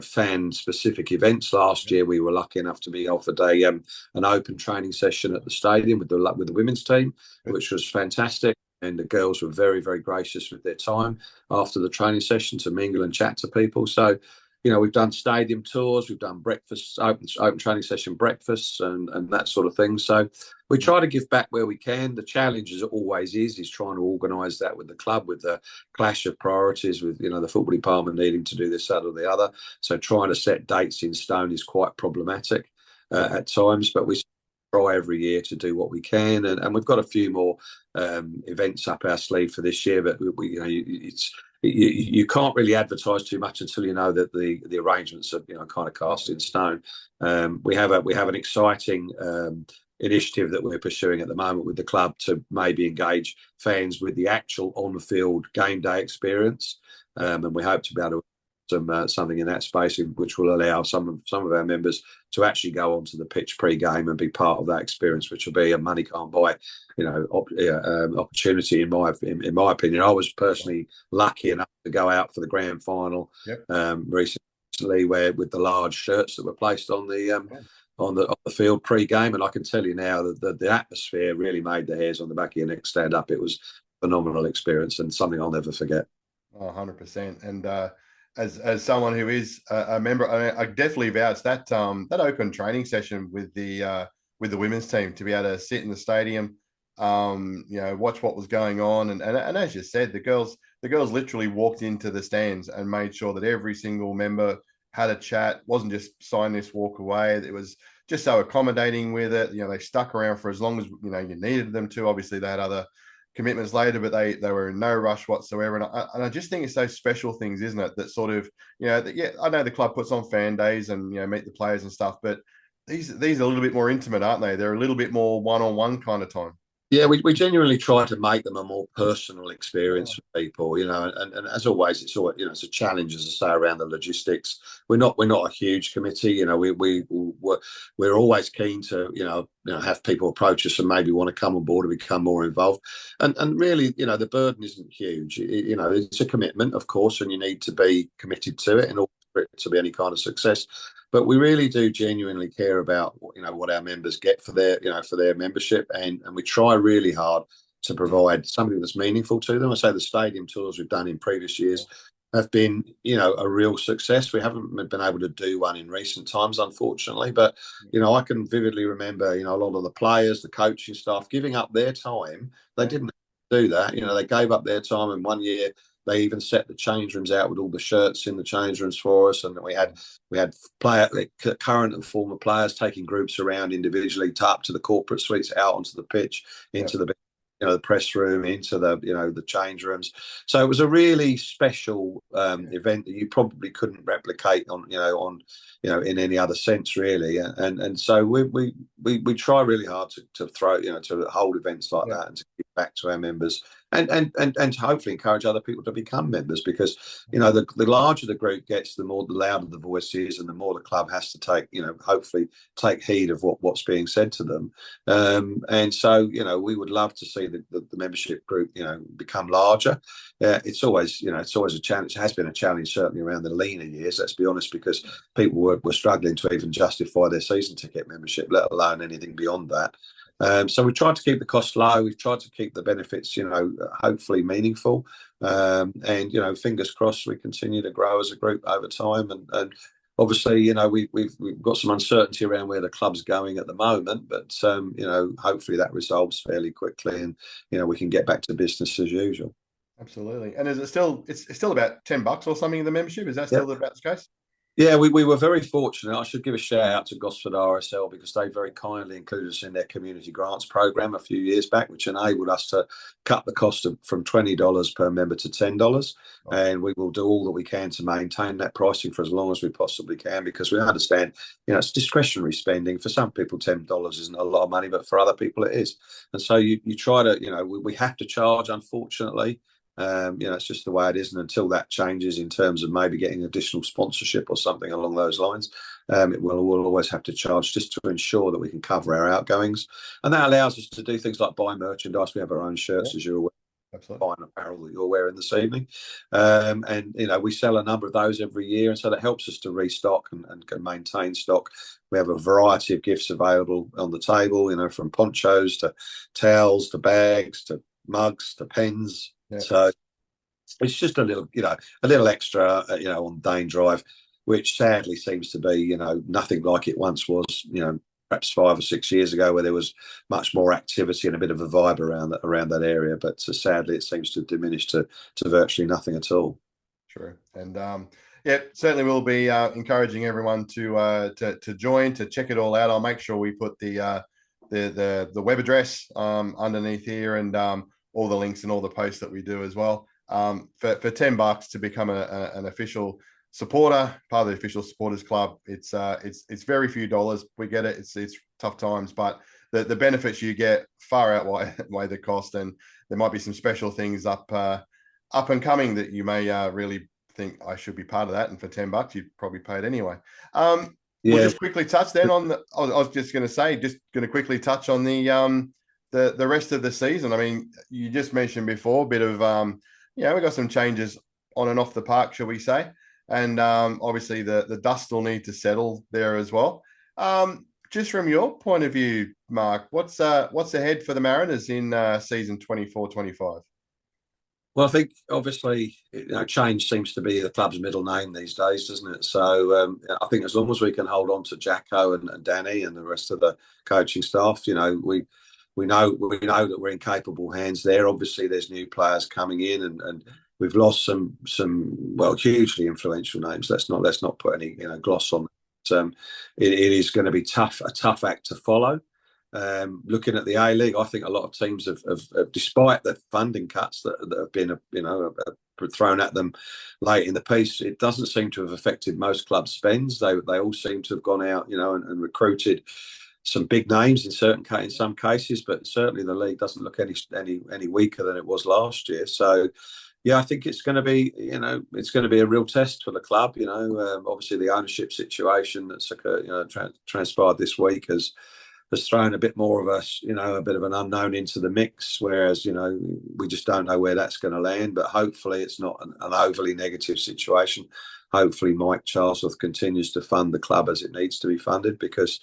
fan-specific events. Last year, we were lucky enough to be offered an open training session at the stadium with the women's team, which was fantastic. And the girls were very, very gracious with their time after the training session to mingle and chat to people. So, we've done stadium tours, we've done breakfasts, open training session breakfasts, and that sort of thing. So we try to give back where we can. The challenge, as it always is trying to organise that with the club, with the clash of priorities, with the football department needing to do this, that, or the other. So trying to set dates in stone is quite problematic at times, but we try every year to do what we can, and we've got a few more events up our sleeve for this year. But you can't really advertise too much until you know that the arrangements are kind of cast in stone. We have an exciting initiative that we're pursuing at the moment with the club to maybe engage fans with the actual on-field game day experience, and we hope to be able to something in that space, which will allow some of our members to actually go onto the pitch pre-game and be part of that experience, which will be a money can't buy opportunity in my opinion. I was personally lucky enough to go out for the grand final recently, where with the large shirts that were placed on the field pre-game, and I can tell you now that the atmosphere really made the hairs on the back of your neck stand up. It was a phenomenal experience and something I'll never forget. 100%. And as someone who is a member, I definitely vouch that that open training session with the women's team, to be able to sit in the stadium, watch what was going on, and as you said, the girls literally walked into the stands and made sure that every single member had a chat. Wasn't just sign this, walk away. It was just so accommodating with it. They stuck around for as long as you needed them to. Obviously, they had other commitments later, but they were in no rush whatsoever. And I just think it's those special things, isn't it? That sort of, I know the club puts on fan days and, meet the players and stuff, but these are a little bit more intimate, aren't they? They're a little bit more one-on-one kind of time. Yeah, we genuinely try to make them a more personal experience for people, and as always, it's always, it's a challenge, as I say, around the logistics. We're not a huge committee, we're always keen to, have people approach us and maybe want to come on board and become more involved. And really, the burden isn't huge. It's a commitment, of course, and you need to be committed to it in order for it to be any kind of success. But we really do genuinely care about what our members get for their membership, and we try really hard to provide something that's meaningful to them. I say the stadium tours we've done in previous years have been a real success. We haven't been able to do one in recent times, unfortunately, but I can vividly remember a lot of the players, the coaching staff giving up their time. They didn't do that. They gave up their time, and one year they even set the change rooms out with all the shirts in the change rooms for us, and we had current and former players taking groups around individually, up to the corporate suites, out onto the pitch, into the press room, into the change rooms. So it was a really special event that you probably couldn't replicate in any other sense, really. And so we try really hard to throw to hold events like that and to give back to our members. And to hopefully encourage other people to become members, because the larger the group gets, the louder the voice is, and the more the club has to hopefully take heed of what's being said to them. And so we would love to see the membership group become larger. It's always a challenge. It has been a challenge certainly around the leaner years. Let's be honest, because people were struggling to even justify their season ticket membership, let alone anything beyond that. So we've tried to keep the costs low. We've tried to keep the benefits, hopefully meaningful. And, fingers crossed we continue to grow as a group over time. And obviously, we've got some uncertainty around where the club's going at the moment, but, hopefully that resolves fairly quickly, and, we can get back to business as usual. Absolutely. And is it still, it's still about $10 or something in the membership? Is that still about the case? Yeah, we were very fortunate. I should give a shout out to Gosford RSL, because they very kindly included us in their community grants program a few years back, which enabled us to cut the cost from $20 per member to $10. And we will do all that we can to maintain that pricing for as long as we possibly can, because we understand, it's discretionary spending. For some people, $10 isn't a lot of money, but for other people it is. And so you try to, we have to charge, unfortunately. It's just the way it is, and until that changes in terms of maybe getting additional sponsorship or something along those lines, we'll always have to charge, just to ensure that we can cover our outgoings. And that allows us to do things like buy merchandise. We have our own shirts, as you're aware. Absolutely. Fine apparel that you're wearing this evening, and we sell a number of those every year, and so that helps us to restock and can maintain stock. We have a variety of gifts available on the table, from ponchos to towels to bags to mugs to pens. So it's just a little extra, on Dane Drive, which sadly seems to be, nothing like it once was, perhaps 5 or 6 years ago, where there was much more activity and a bit of a vibe around that area. But sadly, it seems to have diminished to virtually nothing at all. True. And certainly we'll be encouraging everyone to join, to check it all out. I'll make sure we put the web address underneath here, and all the links and all the posts that we do as well. For $10 to become an official supporter, part of the official supporters club, it's very few dollars. We get it. It's tough times, but the benefits you get far outweigh the cost, and there might be some special things up and coming that you may really think I should be part of that. And for $10, you'd probably pay it anyway. We'll just quickly touch then on I was just going to quickly touch on the rest of the season. I mean, you just mentioned before a bit of, we got some changes on and off the park, shall we say. And obviously the dust will need to settle there as well. Just from your point of view, Mark, what's ahead for the Mariners in season 24-25? Well, I think obviously, change seems to be the club's middle name these days, doesn't it? So I think as long as we can hold on to Jacko and Danny and the rest of the coaching staff, we know that we're in capable hands there. Obviously, there's new players coming in, and we've lost some hugely influential names. Let's not put any gloss on it. It is going to be a tough act to follow. Looking at the A-League, I think a lot of teams have despite the funding cuts that have been thrown at them late in the piece, it doesn't seem to have affected most club spends. They all seem to have gone out and recruited some big names in some cases, but certainly the league doesn't look any weaker than it was last year. So, yeah, I think it's going to be, it's going to be a real test for the club. Obviously the ownership situation that's occurred, transpired this week has thrown a bit more of a bit of an unknown into the mix, whereas, we just don't know where that's going to land. But hopefully it's not an overly negative situation. Hopefully Mike Charlesworth continues to fund the club as it needs to be funded, because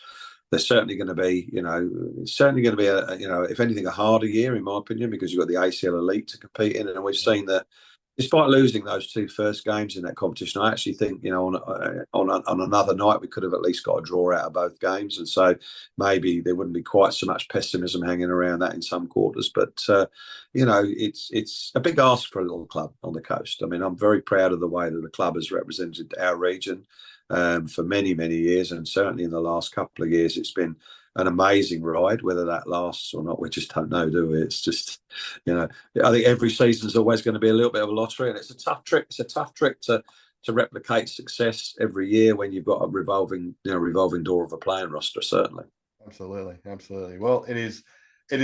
there's certainly going to be, if anything, a harder year, in my opinion, because you've got the ACL Elite to compete in. And we've seen that despite losing those two first games in that competition, I actually think, on another night, we could have at least got a draw out of both games. And so maybe there wouldn't be quite so much pessimism hanging around that in some quarters. But, it's a big ask for a little club on the coast. I mean, I'm very proud of the way that the club has represented our region for many, many years. And certainly in the last couple of years, it's been an amazing ride. Whether that lasts or not, we just don't know, do we? It's just, I think every season is always going to be a little bit of a lottery, and it's a tough trick. It's a tough trick to replicate success every year when you've got a revolving door of a playing roster, certainly. Absolutely. Well, it is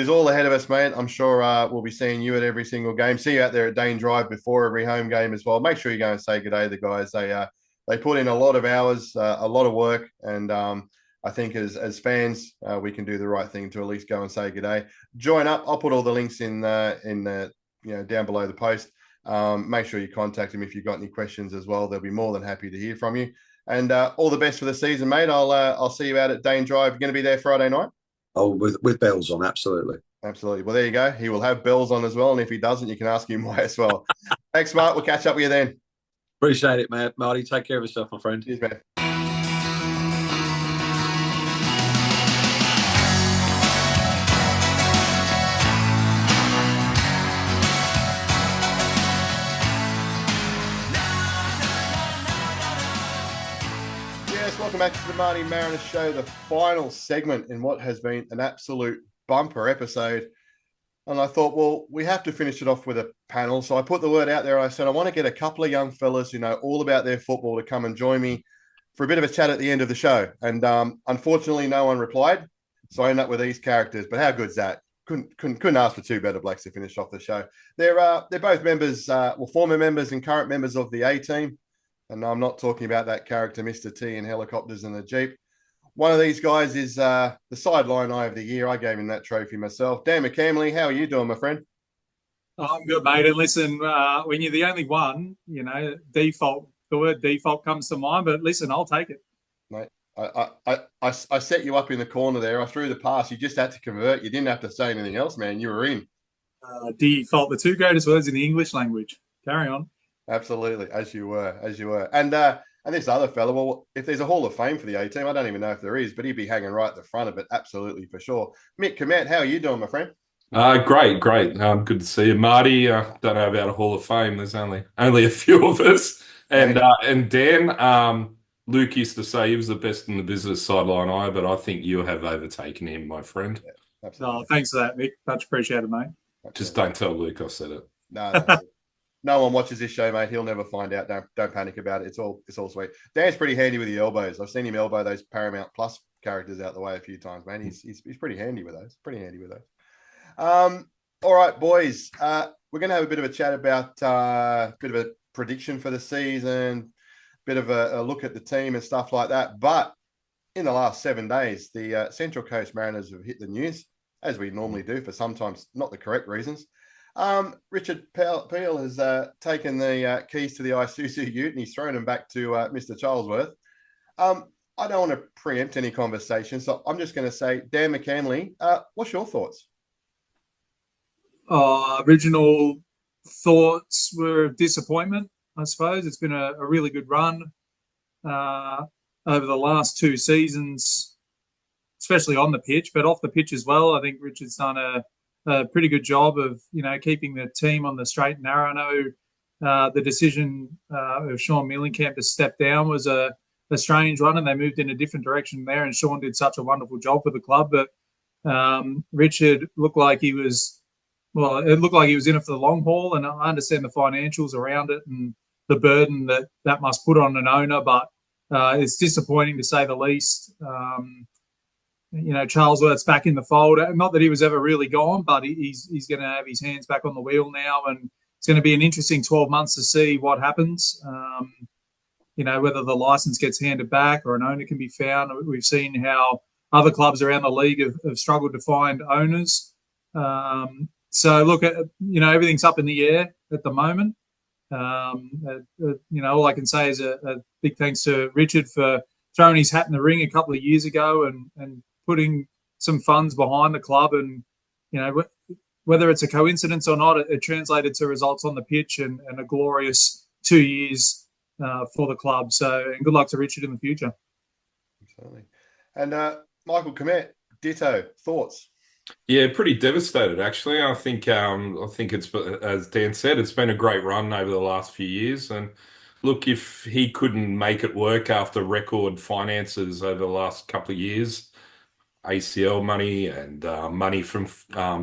all ahead of us, mate. I'm sure we'll be seeing you at every single game. See you out there at Dane Drive before every home game as well. Make sure you go and say good day to the guys. They put in a lot of hours, a lot of work, and I think as fans, we can do the right thing to at least go and say good day. Join up. I'll put all the links in the down below the post. Make sure you contact them if you've got any questions as well. They'll be more than happy to hear from you. And all the best for the season, mate. I'll see you out at Dane Drive. You're going to be there Friday night? Oh, with bells on, absolutely. Absolutely. Well, there you go. He will have bells on as well, and if he doesn't, you can ask him why as well. Thanks, Mark. We'll catch up with you then. Appreciate it, man. Marty, take care of yourself, my friend. Cheers, man. Welcome back to the MartyMariner Show, the final segment in what has been an absolute bumper episode. And I thought, well, we have to finish it off with a panel. So I put the word out there. I said, I want to get a couple of young fellas who know all about their football to come and join me for a bit of a chat at the end of the show. And unfortunately, no one replied. So I ended up with these characters. But how good's that? Couldn't ask for two better blokes to finish off the show. They're both members, former members and current members of the A team. And I'm not talking about that character, Mr. T in Helicopters and the Jeep. One of these guys is the sideline eye of the year. I gave him that trophy myself. Dan McCamley, how are you doing, my friend? I'm good, mate. And listen, when you're the only one, the word default comes to mind. But listen, I'll take it. Mate, I set you up in the corner there. I threw the pass. You just had to convert. You didn't have to say anything else, man. You were in. Default, the two greatest words in the English language. Carry on. Absolutely, as you were. And this other fella, well, if there's a Hall of Fame for the A team, I don't even know if there is, but he'd be hanging right at the front of it, absolutely, for sure. Mick Komet, how are you doing, my friend? Great. Good to see you, Marty. Don't know about a Hall of Fame. There's only a few of us. And Dan, Luke used to say he was the best in the business sideline eye, but I think you have overtaken him, my friend. Yeah, absolutely. Oh, thanks for that, Mick. Much appreciated, mate. Absolutely. Just don't tell Luke I said it. No. No one watches this show, mate. He'll never find out. Don't panic about it. It's all sweet. Dan's pretty handy with the elbows. I've seen him elbow those Paramount Plus characters out the way a few times, man. He's pretty handy with those. All right, boys. We're going to have a bit of a chat about a bit of a prediction for the season, bit of a look at the team and stuff like that. But in the last 7 days, the Central Coast Mariners have hit the news, as we normally do, for sometimes not the correct reasons. Richard Peel has taken the keys to the Isuzu Ute and he's thrown them back to Mr. Charlesworth. I don't want to preempt any conversation, so I'm just going to say, Dan McCamley, what's your thoughts? Original thoughts were disappointment, I suppose. It's been a really good run over the last 2 seasons, especially on the pitch, but off the pitch as well. I think Richard's done a pretty good job of, keeping the team on the straight and narrow. I know the decision of Sean Millenkamp to step down was a strange one, and they moved in a different direction there, and Sean did such a wonderful job for the club. But Richard looked like it looked like he was in it for the long haul, and I understand the financials around it and the burden that must put on an owner, but it's disappointing to say the least. Charlesworth's back in the fold. Not that he was ever really gone, but he's going to have his hands back on the wheel now, and it's going to be an interesting 12 months to see what happens. Whether the license gets handed back or an owner can be found. We've seen how other clubs around the league have struggled to find owners. So look, everything's up in the air at the moment. All I can say is a big thanks to Richard for throwing his hat in the ring a couple of years ago and putting some funds behind the club. And, whether it's a coincidence or not, it translated to results on the pitch and a glorious 2 years for the club. So, and good luck to Richard in the future. Absolutely. And Michael Komet, ditto, thoughts? Yeah, pretty devastated actually. I think it's, as Dan said, it's been a great run over the last few years. And look, if he couldn't make it work after record finances over the last couple of years, ACL money and money from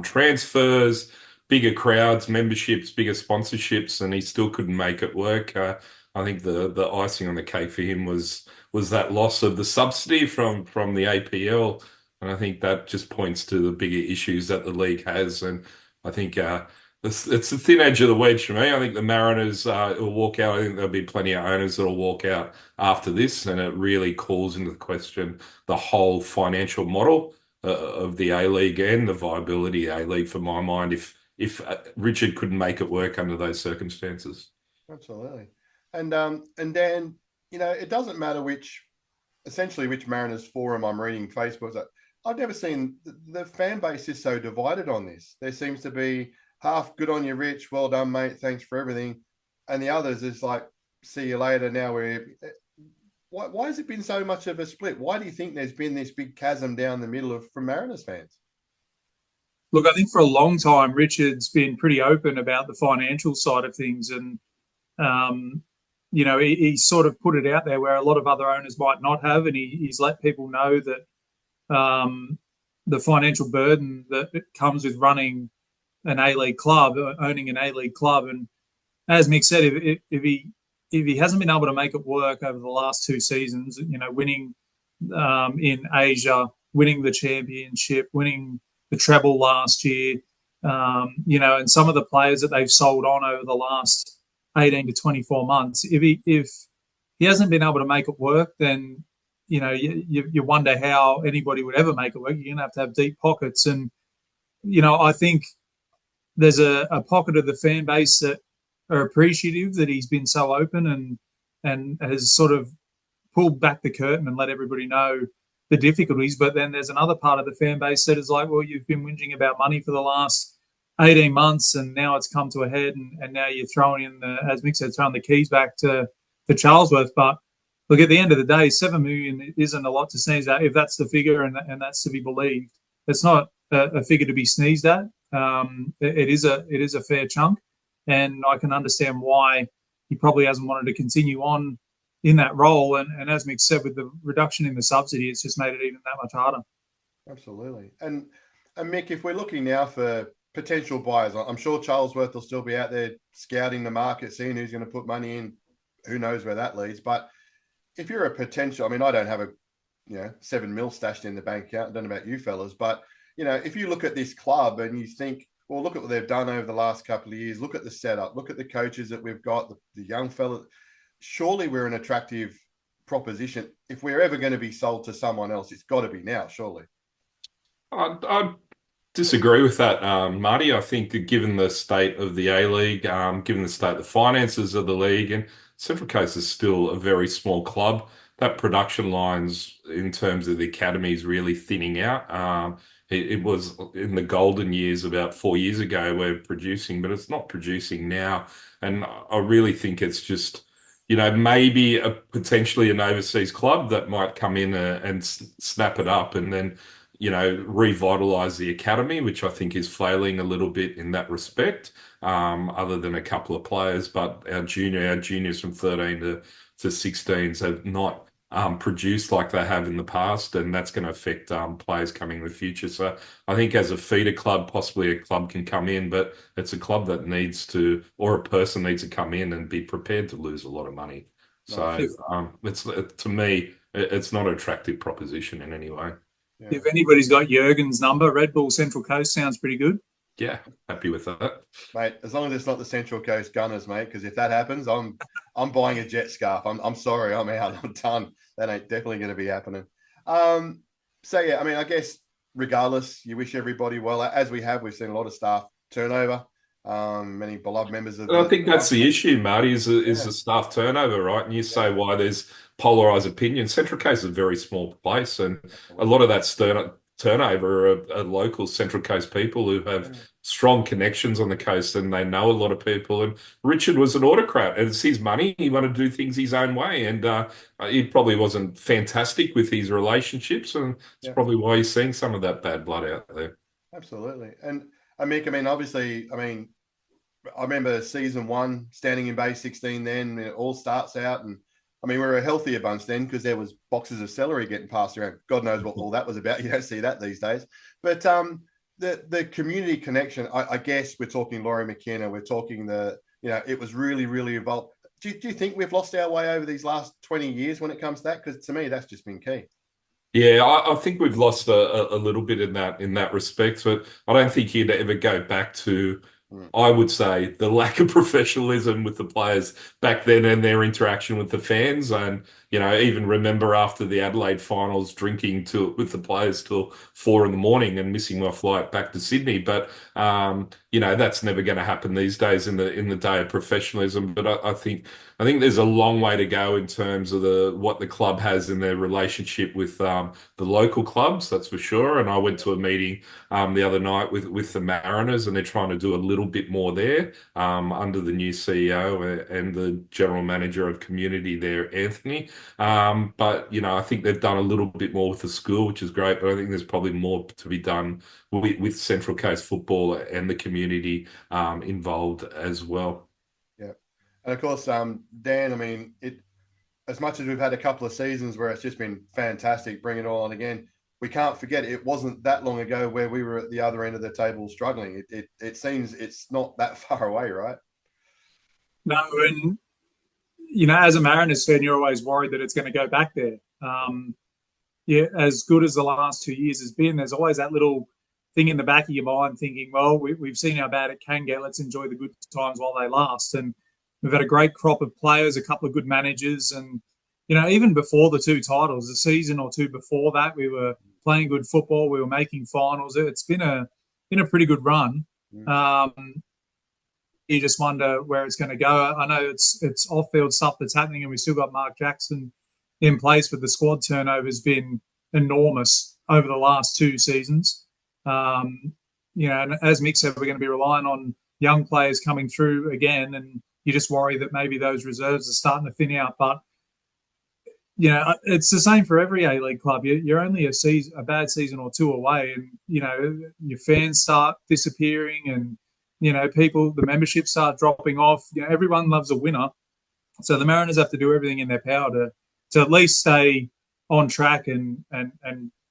transfers, bigger crowds, memberships, bigger sponsorships, and he still couldn't make it work. I think the icing on the cake for him was that loss of the subsidy from the APL. And I think that just points to the bigger issues that the league has. And I think it's the thin edge of the wedge for me. I think the Mariners will walk out. I think there'll be plenty of owners that will walk out after this. And it really calls into question the whole financial model of the A-League and the viability of the A-League, for my mind, if Richard couldn't make it work under those circumstances. Absolutely. And Dan, it doesn't matter which Mariners forum I'm reading Facebook. I've never seen the fan base is so divided on this. There seems to be half good on you, Rich. Well done, mate. Thanks for everything. And the others is like, see you later. Now why has it been so much of a split? Why do you think there's been this big chasm down the middle from Mariners fans? Look, I think for a long time, Richard's been pretty open about the financial side of things. And, he sort of put it out there where a lot of other owners might not have. And he's let people know that the financial burden that comes with running an A-League club, owning an A-League club. And as Mick said, if he hasn't been able to make it work over the last 2 seasons, winning in Asia, winning the championship, winning the treble last year, and some of the players that they've sold on over the last 18 to 24 months, if he hasn't been able to make it work, then you wonder how anybody would ever make it work. You're going to have deep pockets. And, I think there's a pocket of the fan base that are appreciative that he's been so open and has sort of pulled back the curtain and let everybody know the difficulties. But then there's another part of the fan base that is like, well, you've been whinging about money for the last 18 months and now it's come to a head and now you're throwing in as Mick said, throwing the keys back to Charlesworth. But look, at the end of the day, 7 million isn't a lot to sneeze at if that's the figure and that's to be believed. It's not a figure to be sneezed at. It is a fair chunk, and I can understand why he probably hasn't wanted to continue on in that role. And as Mick said, with the reduction in the subsidy, it's just made it even that much harder. Absolutely. And Mick, if we're looking now for potential buyers, I'm sure Charlesworth will still be out there scouting the market, seeing who's going to put money in. Who knows where that leads? But if you're a potential, I don't have 7 mil stashed in the bank account. I don't know about you fellas, but if you look at this club and you think, well, look at what they've done over the last couple of years. Look at the setup. Look at the coaches that we've got, the young fellas. Surely we're an attractive proposition. If we're ever going to be sold to someone else, it's got to be now, surely. I disagree with that, Marty. I think that given the state of the A-League, given the state of the finances of the league, and Central Coast is still a very small club, that production lines in terms of the academy is really thinning out. It was in the golden years about 4 years ago we're producing, but it's not producing now. And I really think it's just, maybe potentially an overseas club that might come in and snap it up and then, revitalize the academy, which I think is failing a little bit in that respect, other than a couple of players. But our juniors from 13 to 16s have not produced like they have in the past, and that's going to affect players coming in the future. So I think as a feeder club, possibly a club can come in, but it's a club that needs to, or a person needs to come in and be prepared to lose a lot of money. So it's to me, it's not an attractive proposition in any way. If anybody's got Jurgen's number, Red Bull Central Coast sounds pretty good. Yeah, happy with that, mate. As long as it's not the Central Coast Gunners, mate. Because if that happens, I'm buying a jet scarf. I'm sorry, I'm out. I'm done. That ain't definitely going to be happening. So yeah, I mean, I guess regardless, you wish everybody well. As we've seen a lot of staff turnover. Many beloved members of. I think that's the issue, Marty, is the staff turnover, right? And you say why there's polarized opinion. Central Coast is a very small place, and a lot of that turnover are local Central Coast people who have strong connections on the coast, and they know a lot of people. And Richard was an autocrat, and it's his money. He wanted to do things his own way, and he probably wasn't fantastic with his relationships, and it's probably why he's seeing some of that bad blood out there. Absolutely. And Mick, I mean, obviously, I remember season 1 standing in base 16 then, it all starts out, and I mean, we were a healthier bunch then because there was boxes of celery getting passed around. God knows what all that was about. You don't see that these days. But the community connection, I guess we're talking Laurie McKenna, we're talking it was really, really involved. Do you think we've lost our way over these last 20 years when it comes to that? Because to me, that's just been key. Yeah, I think we've lost a little bit in that respect, but I don't think you'd ever go back to, I would say, the lack of professionalism with the players back then and their interaction with the fans. And, even remember after the Adelaide finals, drinking with the players till 4 a.m. and missing my flight back to Sydney. But, that's never going to happen these days in the day of professionalism. But I think there's a long way to go in terms of what the club has in their relationship with the local clubs, that's for sure. And I went to a meeting the other night with the Mariners, and they're trying to do a little bit more there under the new CEO and the general manager of community there, Anthony. But I think they've done a little bit more with the school, which is great. But I think there's probably more to be done with Central Coast football and the community involved as well. Yeah. And of course, Dan, I mean, as much as we've had a couple of seasons where it's just been fantastic, bring it all on again, we can't forget it wasn't that long ago where we were at the other end of the table struggling. It seems it's not that far away, right? No, and as a Mariners fan, you're always worried that it's going to go back there. As good as the last 2 years has been, there's always that little thing in the back of your mind thinking, well, we've seen how bad it can get. Let's enjoy the good times while they last. And we've had a great crop of players, a couple of good managers. And, even before the 2 titles, a season or 2 before that, we were playing good football. We were making finals. It's been a pretty good run. You just wonder where it's going to go. I know it's off-field stuff that's happening, and we still got Mark Jackson in place, but the squad turnover has been enormous over the last 2 seasons. And as Mick said, we're going to be relying on young players coming through again, and you just worry that maybe those reserves are starting to thin out. But it's the same for every A-League club. You're only a bad season or 2 away, and your fans start disappearing, and the membership start dropping off. Everyone loves a winner, so the Mariners have to do everything in their power to at least stay on track and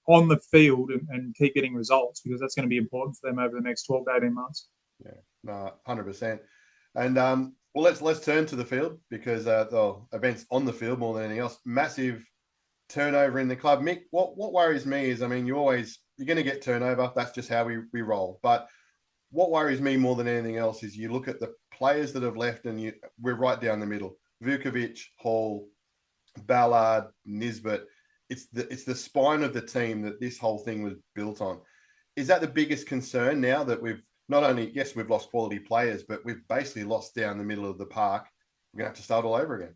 on the field and keep getting results, because that's going to be important for them over the next 12 to 18 months. Yeah, no, 100%. And well, let's turn to the field, because the events on the field more than anything else, massive turnover in the club. Mick, what worries me is, I mean, you're going to get turnover. That's just how we roll. But what worries me more than anything else is you look at the players that have left, and we're right down the middle. Vukovic, Hall, Ballard, Nisbet. It's the spine of the team that this whole thing was built on. Is that the biggest concern now that we've not only, yes, we've lost quality players, but we've basically lost down the middle of the park? We're going to have to start all over again.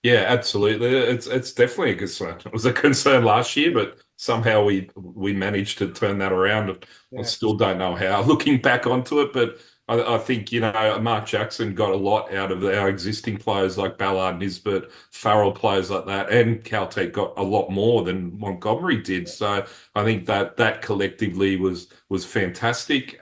Yeah, absolutely. It's definitely a concern. It was a concern last year, but somehow we managed to turn that around. Yeah. I still don't know how, looking back onto it, but I think, Mark Jackson got a lot out of our existing players like Ballard, Nisbet, Farrell, players like that, and Caltech got a lot more than Montgomery did. So I think that collectively was fantastic.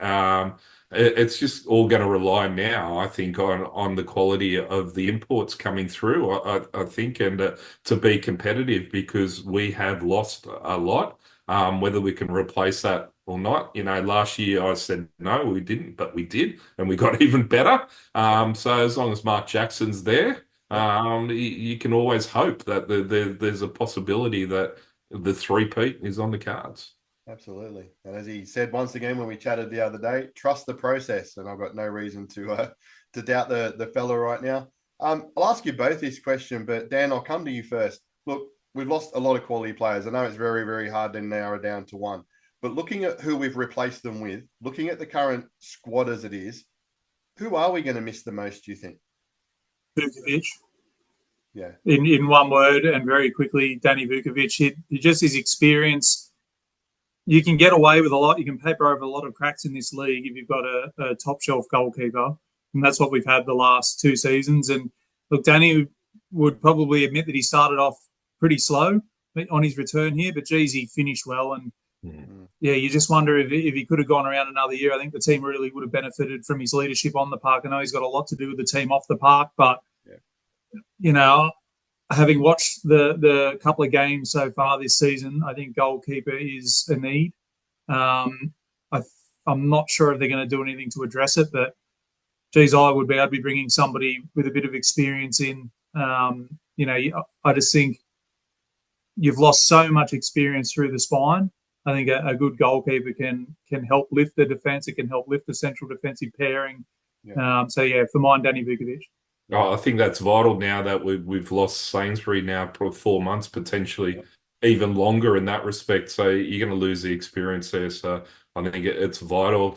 It's just all going to rely now, I think, on the quality of the imports coming through, I think, and to be competitive, because we have lost a lot. Whether we can replace that or not, last year I said no, we didn't, but we did, and we got even better. So as long as Mark Jackson's there, you can always hope that there's a possibility that the three-peat is on the cards. Absolutely. And as he said once again when we chatted the other day, trust the process. And I've got no reason to doubt the fella right now. I'll ask you both this question, but Dan, I'll come to you first. Look, we've lost a lot of quality players. I know it's very, very hard to narrow down to one. But looking at who we've replaced them with, looking at the current squad as it is, who are we going to miss the most, do you think? Vukovic. Yeah. In one word and very quickly, Danny Vukovic. He just his experience. You can get away with a lot. You can paper over a lot of cracks in this league if you've got a top shelf goalkeeper. And that's what we've had the last 2 seasons. And look, Danny would probably admit that he started off pretty slow on his return here, but geez, he finished well. And yeah, you just wonder if he could have gone around another year. I think the team really would have benefited from his leadership on the park. I know he's got a lot to do with the team off the park, but, you know, having watched the couple of games so far this season, I think goalkeeper is a need. I'm not sure if they're going to do anything to address it, but geez, I'd be bringing somebody with a bit of experience in. You know, I just think you've lost so much experience through the spine. I think a good goalkeeper can help lift the defence. It can help lift the central defensive pairing. So yeah, for mine, Danny Vukovic. Oh, I think that's vital now that we've lost Sainsbury now for 4 months, potentially even longer in that respect. So you're going to lose the experience there. So I think it's vital.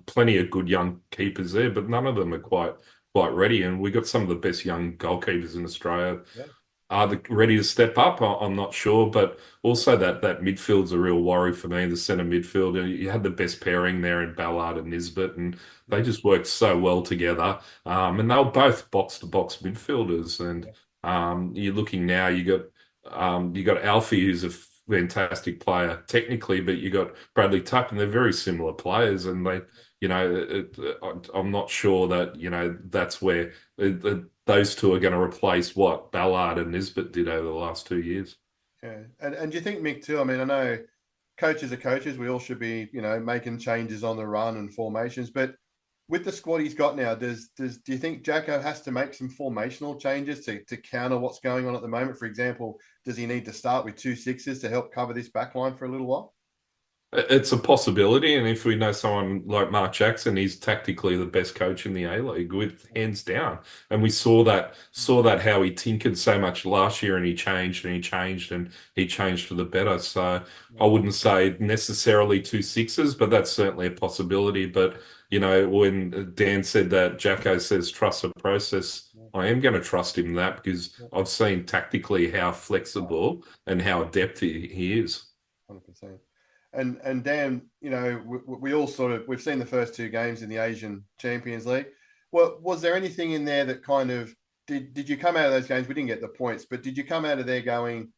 Plenty of good young keepers there, but none of them are quite ready. And we've got some of the best young goalkeepers in Australia. Are they ready to step up? I'm not sure, but also that midfield's a real worry for me. The centre midfield, you had the best pairing there in Ballard and Nisbet, and they just worked so well together. And they were both box-to-box midfielders. And you're looking now, you got Alfie, who's a fantastic player technically, but you got Bradley Tuck, and they're very similar players. And they, you know, I'm not sure that, you know, that's where those two are going to replace what Ballard and Nisbet did over the last 2 years. Yeah. And do you think, Mick, too, I mean, I know coaches are coaches. We all should be, you know, making changes on the run and formations. But with the squad he's got now, do you think Jacko has to make some formational changes to counter what's going on at the moment? For example, does he need to start with 2 6s to help cover this back line for a little while? It's a possibility, and if we know someone like Mark Jackson, he's tactically the best coach in the A-League, with hands down. And we saw that how he tinkered so much last year, and he changed for the better. So I wouldn't say necessarily 2 6s, but that's certainly a possibility. But you know, when Dan said that Jacko says trust the process, I am going to trust him in that, because I've seen tactically how flexible and how adept he is. 100%. And Dan, you know, we all we've seen the first 2 games in the Asian Champions League. Well, was there anything in there that kind of did you come out of those games? We didn't get the points, but did you come out of there going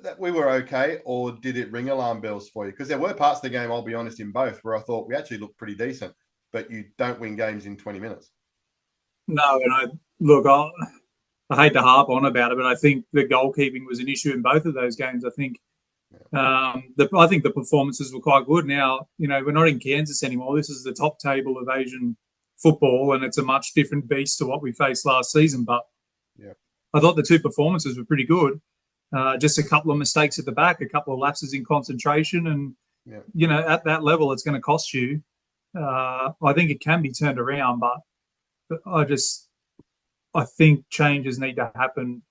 that we were okay, or did it ring alarm bells for you? Because there were parts of the game, I'll be honest, in both where I thought we actually looked pretty decent, but you don't win games in 20 minutes. No, and I hate to harp on about it, but I think the goalkeeping was an issue in both of those games. I think the performances were quite good. Now, you know, we're not in Kansas anymore. This is the top table of Asian football, and it's a much different beast to what we faced last season. But I thought the 2 performances were pretty good. Just a couple of mistakes at the back, a couple of lapses in concentration, and you know, at that level, it's going to cost you. I think it can be turned around, but I think changes need to happen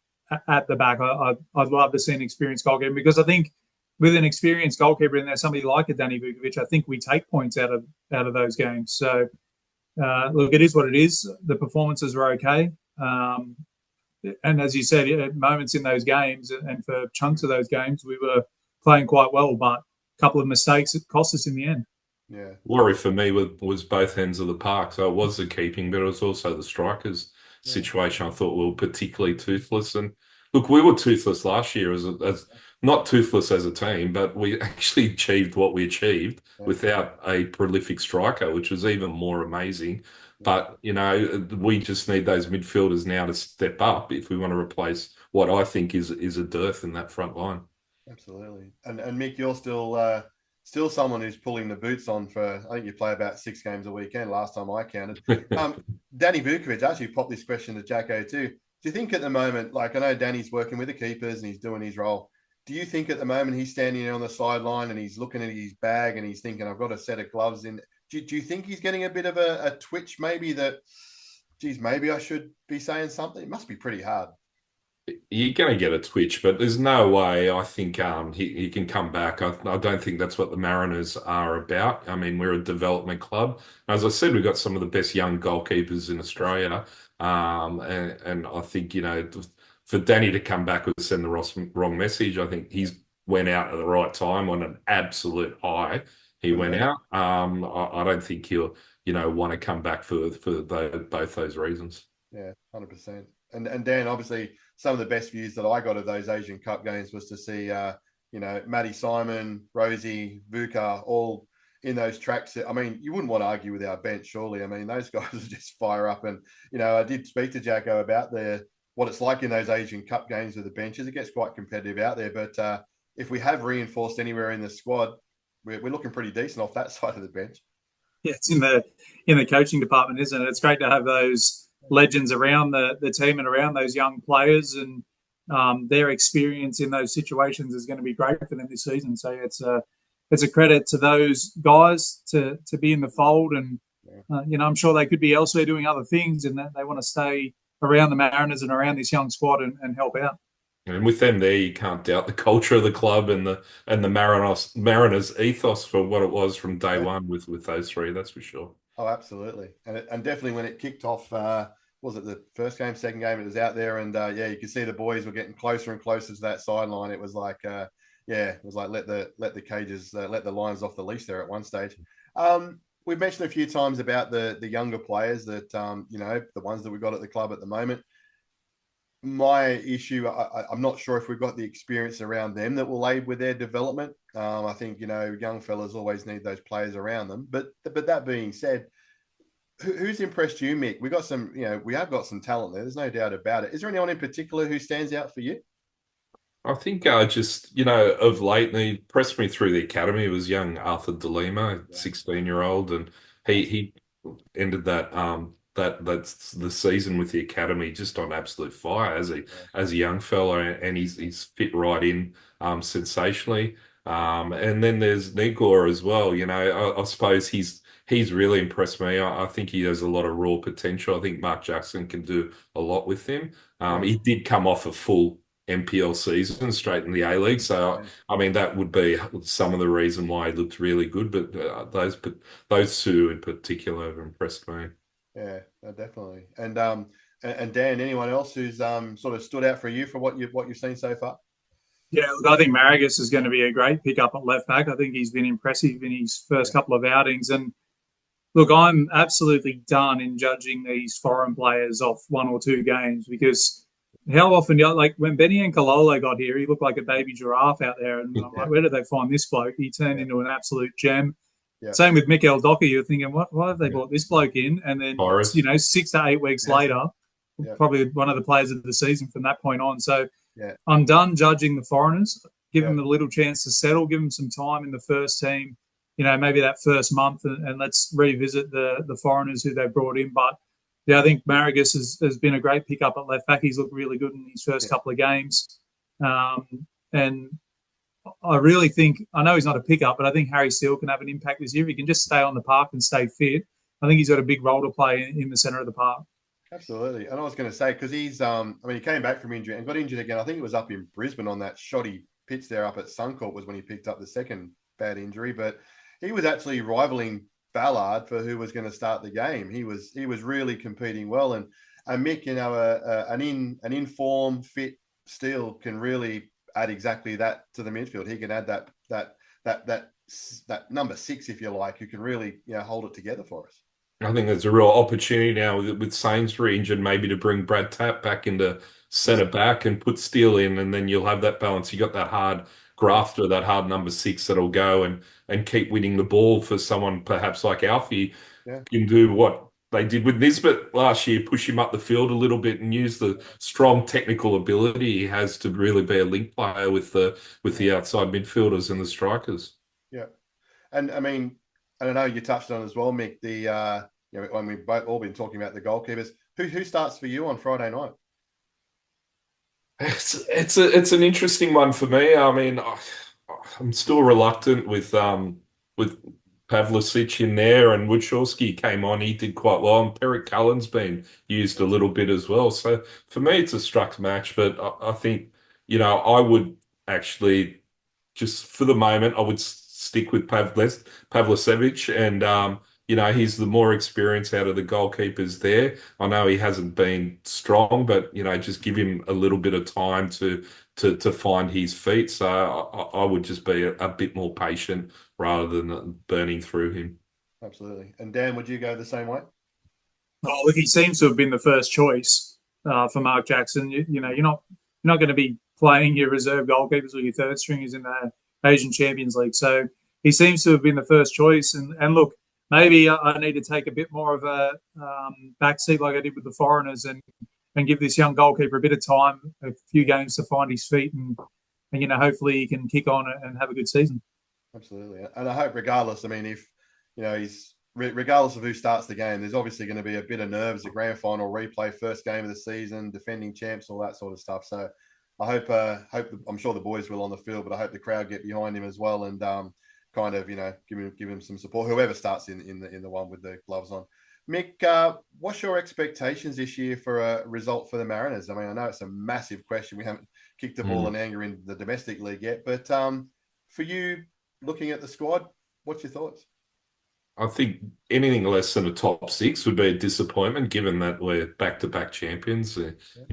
at the back. I'd love to see an experienced goalkeeper, because I think with an experienced goalkeeper in there, somebody like a Danny Vukovic, I think we take points out of those games. So look, it is what it is. The performances were okay. And as you said, at moments in those games and for chunks of those games, we were playing quite well, but a couple of mistakes, it cost us in the end. Yeah. Worry for me was both ends of the park. So it was the keeping, but it was also the strikers situation. I thought we were particularly toothless. And look, we were toothless last year as not toothless as a team, but we actually achieved what we achieved without a prolific striker, which was even more amazing. But, you know, we just need those midfielders now to step up if we want to replace what I think is a dearth in that front line. Absolutely. And Mick, you're still someone who's pulling the boots on for, I think you play about 6 games a weekend last time I counted. Danny Vukovic, actually popped this question to Jacko too. Do you think at the moment, like I know Danny's working with the keepers and he's doing his role, do you think at the moment he's standing on the sideline and he's looking at his bag and he's thinking, I've got a set of gloves in? Do you think he's getting a bit of a twitch maybe that, geez, maybe I should be saying something? It must be pretty hard. You're going to get a twitch, but there's no way I think he can come back. I don't think that's what the Mariners are about. I mean, we're a development club. As I said, we've got some of the best young goalkeepers in Australia. And I think, for Danny to come back would send the wrong message. I think he's went out at the right time on an absolute high. He went out. I don't think he'll, want to come back for both those reasons. Yeah, 100%. And Dan, obviously, some of the best views that I got of those Asian Cup games was to see, Matty Simon, Rosie, Vuka, all in those tracks. I mean, you wouldn't want to argue with our bench, surely. I mean, those guys just fire up. And, I did speak to Jacko about what it's like in those Asian Cup games with the benches. It gets quite competitive out there. But if we have reinforced anywhere in the squad, we're looking pretty decent off that side of the bench. Yeah, it's in the coaching department, isn't it? It's great to have those legends around the team and around those young players, and their experience in those situations is going to be great for them this season. So it's a credit to those guys to be in the fold, and I'm sure they could be elsewhere doing other things, and that they want to stay around the Mariners and around this young squad and help out. And with them there, you can't doubt the culture of the club and the Mariners ethos for what it was from day one with those three. That's for sure. Oh, absolutely, and definitely when it kicked off, was it the first game, second game? It was out there, and you could see the boys were getting closer and closer to that sideline. It was like, it was like let the cages, let the lions off the leash there at one stage. We've mentioned a few times about the younger players that the ones that we've got at the club at the moment. My issue, I'm not sure if we've got the experience around them that will aid with their development. I think, young fellas always need those players around them. But that being said, who's impressed you, Mick? We have got some talent there. There's no doubt about it. Is there anyone in particular who stands out for you? I think of late, and he pressed me through the academy. It was young Arthur DeLima, 16-year-old, and he ended that's the season with the academy just on absolute fire as a young fella, and he's fit right in sensationally. And then there's Nigor as well. I suppose he's really impressed me. I think he has a lot of raw potential. I think Mark Jackson can do a lot with him. He did come off a full NPL season straight in the A-League. So, I mean, that would be some of the reason why he looked really good. But those two in particular have impressed me. Yeah, definitely. And Dan, anyone else who's sort of stood out for you for what you've seen so far? Yeah, look, I think Mauragis is going to be a great pickup at left back. I think he's been impressive in his first couple of outings. And look, I'm absolutely done in judging these foreign players off one or two games, because how often, like when Benny and Kalolo got here, he looked like a baby giraffe out there. And I'm like, where did they find this bloke? He turned into an absolute gem. Yeah. Same with Mikel Docker. You're thinking, why have they brought this bloke in? And then, 6 to 8 weeks later, probably one of the players of the season from that point on. So I'm done judging the foreigners. Give them a little chance to settle. Give them some time in the first team, maybe that first month, and let's revisit the foreigners who they brought in. But, I think Mauragis has been a great pickup at left back. He's looked really good in his first couple of games. And I really think, I know he's not a pickup, but I think Harry Steele can have an impact this year. If he can just stay on the park and stay fit, I think he's got a big role to play in the centre of the park. Absolutely. And I was going to say, because he's, he came back from injury and got injured again. I think it was up in Brisbane on that shoddy pitch there up at Suncorp was when he picked up the second bad injury. But he was actually rivaling Ballard for who was going to start the game. He was really competing well. And Mick, an in-form, fit Steele can really add exactly that to the midfield. He can add that number 6, if you like, who can really hold it together for us. I think there's a real opportunity now with Sainsbury injured, maybe to bring Brad Tapp back into centre back and put Steele in, and then you'll have that balance. You got that hard grafter, that hard number 6 that'll go and keep winning the ball for someone perhaps like Alfie can do what they did with Nisbet last year, push him up the field a little bit and use the strong technical ability he has to really be a link player with the outside midfielders and the strikers. Yeah. And I mean, I don't know, you touched on as well, Mick, when we've both all been talking about the goalkeepers, who starts for you on Friday night? It's an interesting one for me. I mean, I'm still reluctant with Pavlicic in there, and Wojciechowski came on. He did quite well, and Perrick Cullen's been used a little bit as well. So for me, it's a struck match. But I think I would actually just for the moment I would stick with Pavlicevic, and he's the more experienced out of the goalkeepers there. I know he hasn't been strong, but just give him a little bit of time to find his feet. So I would just be a bit more patient rather than burning through him. Absolutely. And Dan, would you go the same way? Oh, look, he seems to have been the first choice for Mark Jackson. You're not going to be playing your reserve goalkeepers or your third stringers in the Asian Champions League. So he seems to have been the first choice. And look, maybe I need to take a bit more of a backseat like I did with the foreigners and give this young goalkeeper a bit of time, a few games to find his feet, and hopefully he can kick on and have a good season. Absolutely. And I hope regardless, I mean, if, he's regardless of who starts the game, there's obviously going to be a bit of nerves, the grand final replay, first game of the season, defending champs, all that sort of stuff. So I hope I'm sure the boys will on the field, but I hope the crowd get behind him as well and kind of, give him some support, whoever starts in the one with the gloves on. Mick, what's your expectations this year for a result for the Mariners? I mean, I know it's a massive question. We haven't kicked the ball in anger in the domestic league yet, but for you, looking at the squad, what's your thoughts? I think anything less than a top six would be a disappointment, given that we're back-to-back champions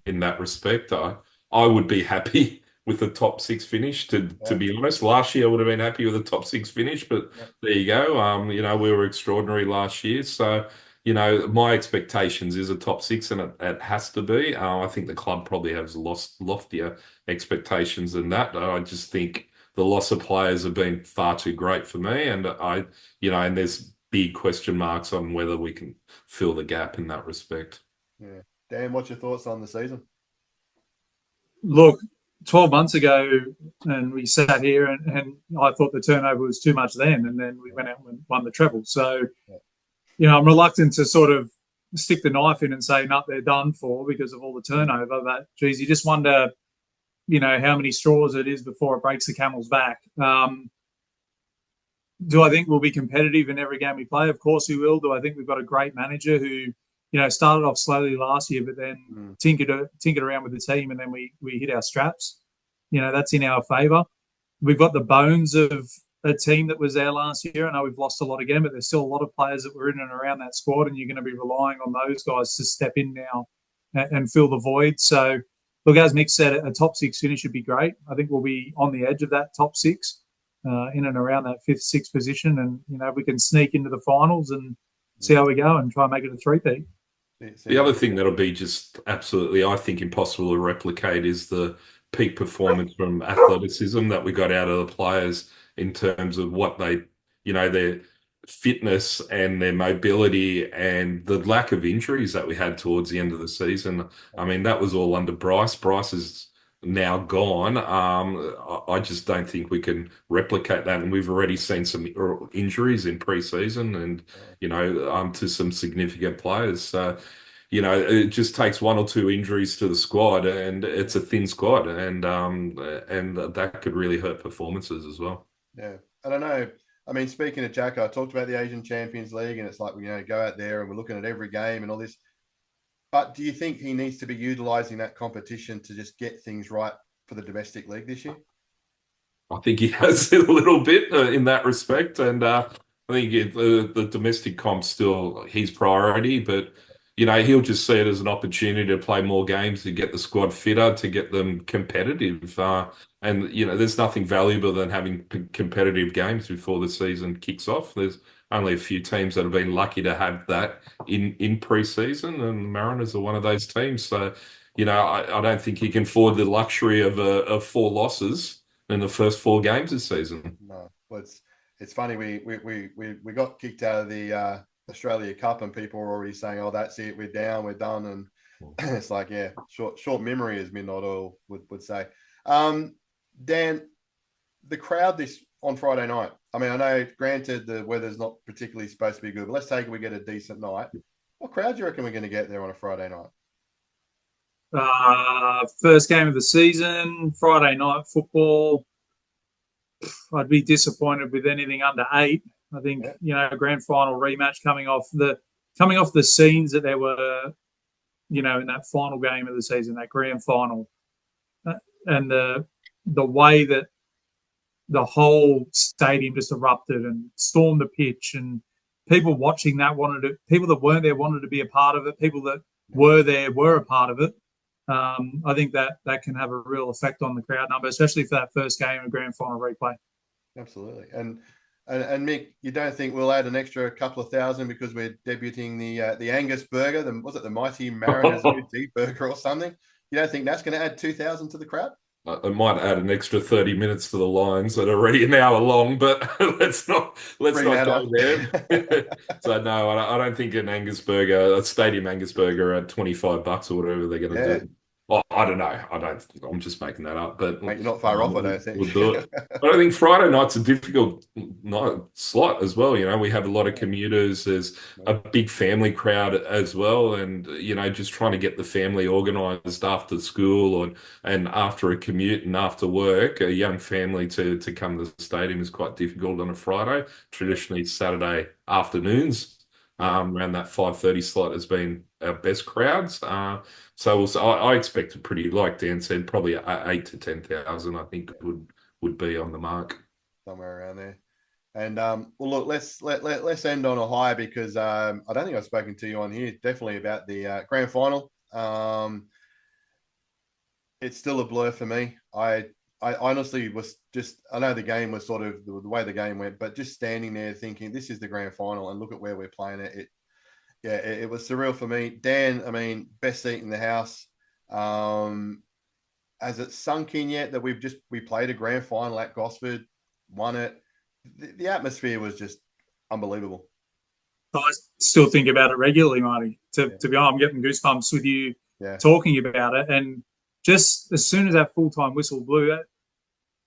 in that respect. I would be happy with a top six finish, to be honest. Last year I would have been happy with a top six finish, but there you go. We were extraordinary last year. So, my expectations is a top six, and it has to be. I think the club probably has loftier expectations than that. I just think the loss of players have been far too great for me, and and there's big question marks on whether we can fill the gap in that respect. Yeah. Dan, what's your thoughts on the season? Look, 12 months ago, and we sat here, and I thought the turnover was too much then, and then we went out and won the treble. So, I'm reluctant to sort of stick the knife in and say, no, they're done for because of all the turnover. But, geez, you just wonder, how many straws it is before it breaks the camel's back. Do I think we'll be competitive in every game we play? Of course we will. Do I think we've got a great manager who, started off slowly last year, but then tinkered around with the team, and then we hit our straps? That's in our favour. We've got the bones of a team that was there last year. I know we've lost a lot again, but there's still a lot of players that were in and around that squad, and you're going to be relying on those guys to step in now and fill the void. So, look, as Mick said, a top six finish would be great. I think we'll be on the edge of that top six. In and around that 5th, 6th position, and we can sneak into the finals and see how we go and try and make it a three-peat. The other thing that'll be just absolutely, I think, impossible to replicate is the peak performance from athleticism that we got out of the players in terms of what they, their fitness and their mobility and the lack of injuries that we had towards the end of the season. I mean, that was all under Bryce. Bryce is now gone. I just don't think we can replicate that, and we've already seen some injuries in pre-season, and to some significant players. So, it just takes one or two injuries to the squad, and it's a thin squad, and that could really hurt performances as well. Yeah, I don't know. I mean, speaking of Jacko, I talked about the Asian Champions League, and it's like go out there and we're looking at every game and all this. But do you think he needs to be utilising that competition to just get things right for the domestic league this year? I think he has a little bit in that respect. And I think the domestic comp's still his priority. But, he'll just see it as an opportunity to play more games, to get the squad fitter, to get them competitive. And there's nothing valuable than having competitive games before the season kicks off. There's only a few teams that have been lucky to have that in pre-season, and the Mariners are one of those teams. So, I don't think he can afford the luxury of 4 losses in the first 4 games this season. No, well, it's funny. We got kicked out of the Australia Cup, and people were already saying, "Oh, that's it, we're down, we're done." And it's like, yeah, short memory, as Midnight Oil would say. Dan, the crowd this on Friday night. I mean, I know, granted, the weather's not particularly supposed to be good, but let's take it we get a decent night. What crowd do you reckon we're going to get there on a Friday night? First game of the season, Friday night football. I'd be disappointed with anything under 8. I think, grand final rematch coming off the scenes that there were, in that final game of the season, that grand final, and the way that the whole stadium just erupted and stormed the pitch, and people watching that people that weren't there wanted to be a part of it. People that were there were a part of it. I think that can have a real effect on the crowd number, especially for that first game of grand final replay. Absolutely. And Mick, you don't think we'll add an extra couple of thousand because we're debuting the Angus burger? Was it the Mighty Mariner's OG burger or something? You don't think that's going to add 2,000 to the crowd? I might add an extra 30 minutes to the lines that are already an hour long, but let's not go there. So no, I don't think an Angus burger, a stadium Angus burger at $25 or whatever they're going to do. Oh, I don't know. I'm just making that up, but mate, you're not far off. I don't think we'll do it. But I think Friday night's a difficult night slot as well. We have a lot of commuters. There's a big family crowd as well, and just trying to get the family organised after school and after a commute and after work. A young family to come to the stadium is quite difficult on a Friday. Traditionally, Saturday afternoons. Around that 5:30 slot has been our best crowds. So I expect it pretty, like Dan said, probably 8 to 10,000. I think would be on the mark, somewhere around there. And well, look, let's end on a high because I don't think I've spoken to you on here definitely about the grand final. It's still a blur for me. I honestly was I know the game was sort of the way the game went, but just standing there thinking this is the grand final and look at where we're playing it. It was surreal for me. Dan, I mean, best seat in the house. Has it sunk in yet that we played a grand final at Gosford, won it? The atmosphere was just unbelievable. I still think about it regularly, Marty. To be honest, I'm getting goosebumps with you talking about it. And just as soon as that full-time whistle blew,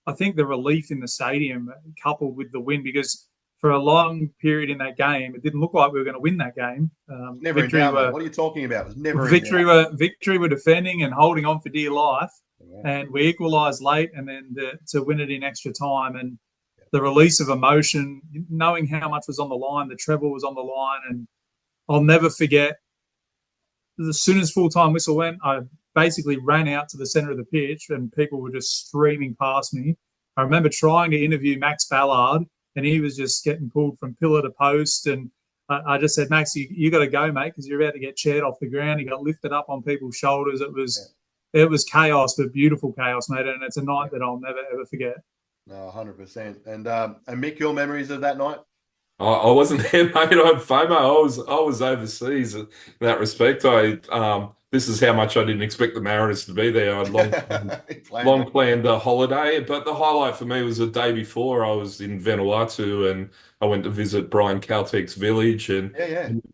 I think the relief in the stadium coupled with the win, because for a long period in that game, it didn't look like we were going to win that game. Never in doubt, what are you talking about? It was never victory. Victory were defending and holding on for dear life, and we equalised late, and then to win it in extra time, and the release of emotion, knowing how much was on the line, the treble was on the line, and I'll never forget. As soon as full-time whistle went, I basically ran out to the centre of the pitch, and people were just streaming past me. I remember trying to interview Max Ballard, and he was just getting pulled from pillar to post. And I just said, Max, you got to go, mate, because you're about to get chaired off the ground. He got lifted up on people's shoulders. It was chaos, but beautiful chaos, mate. And it's a night that I'll never, ever forget. No, 100%. And Mick, your memories of that night? I wasn't there, mate. I had FOMO. I was overseas in that respect. This is how much I didn't expect the Mariners to be there. I'd long planned a holiday, but the highlight for me was the day before. I was in Vanuatu and I went to visit Brian Caltech's village and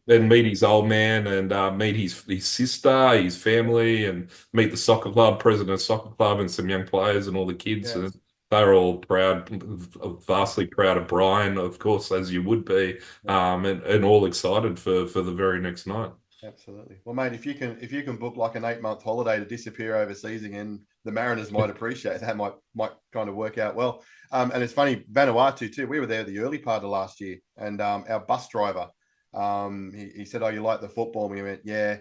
then meet his old man and meet his sister, his family, and meet the soccer club, president of the soccer club, and some young players and all the kids. Yes. And they were all proud, vastly proud of Brian, of course, as you would be, and all excited for the very next night. Absolutely. Well, mate, if you can book like an 8-month holiday to disappear overseas again, the Mariners might appreciate that. Might kind of work out well. And it's funny, Vanuatu too. We were there the early part of last year, and our bus driver, he said, "Oh, you like the football?" And we went, "Yeah."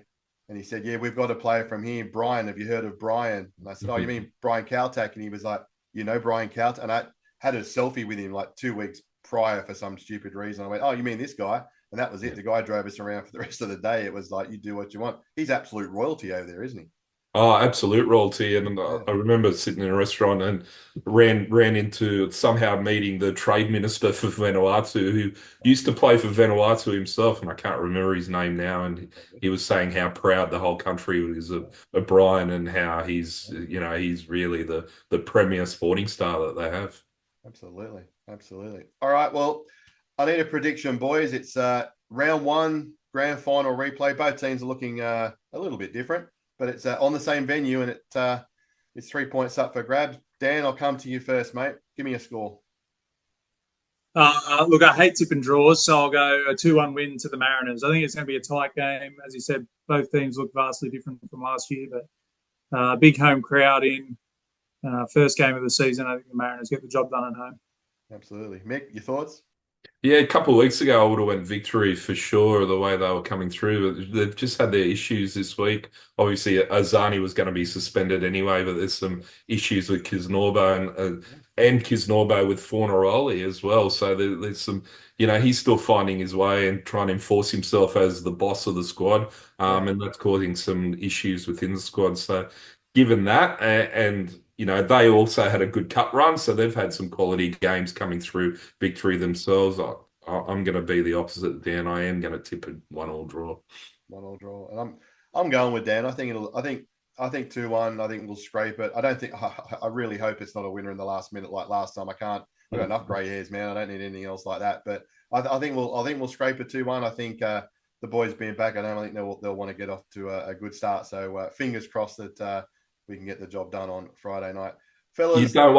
And he said, "Yeah, we've got a player from here, Brian. Have you heard of Brian?" And I said, "Oh, you mean Brian Caltech?" And he was like, "You know Brian Caltech?" And I had a selfie with him like 2 weeks prior for some stupid reason. I went, "Oh, you mean this guy?" And that was it. The guy drove us around for the rest of the day. It was like, you do what you want. He's absolute royalty over there, isn't he? Oh, absolute royalty. And I remember sitting in a restaurant and ran into somehow meeting the trade minister for Vanuatu, who used to play for Vanuatu himself, and I can't remember his name now. And he was saying how proud the whole country is of Brian and how he's really the premier sporting star that they have. Absolutely. Absolutely. All right. Well, I need a prediction, boys. It's round 1, grand final replay. Both teams are looking a little bit different, but it's on the same venue, and it's 3 points up for grabs. Dan, I'll come to you first, mate. Give me a score. Look, I hate tipping draws, so I'll go a 2-1 win to the Mariners. I think it's going to be a tight game. As you said, both teams look vastly different from last year, but big home crowd in. First game of the season. I think the Mariners get the job done at home. Absolutely. Mick, your thoughts? Yeah, a couple of weeks ago, I would have went victory for sure, the way they were coming through. But they've just had their issues this week. Obviously, Azani was going to be suspended anyway, but there's some issues with Kisnorbo and Kisnorbo with Fornaroli as well. So there's some, he's still finding his way and trying to enforce himself as the boss of the squad. And that's causing some issues within the squad. So given that, and they also had a good cup run, so they've had some quality games coming through victory themselves. I'm going to be the opposite, Dan. I am going to tip a 1-1 draw. 1-1 draw, and I'm going with Dan. I think 2-1. I think we'll scrape it. I don't think. I really hope it's not a winner in the last minute like last time. I've got enough grey hairs, man. I don't need anything else like that. But I think we'll scrape it 2-1. I think the boys being back, I don't think they'll want to get off to a good start. So fingers crossed that we can get the job done on Friday night. Fellas, you don't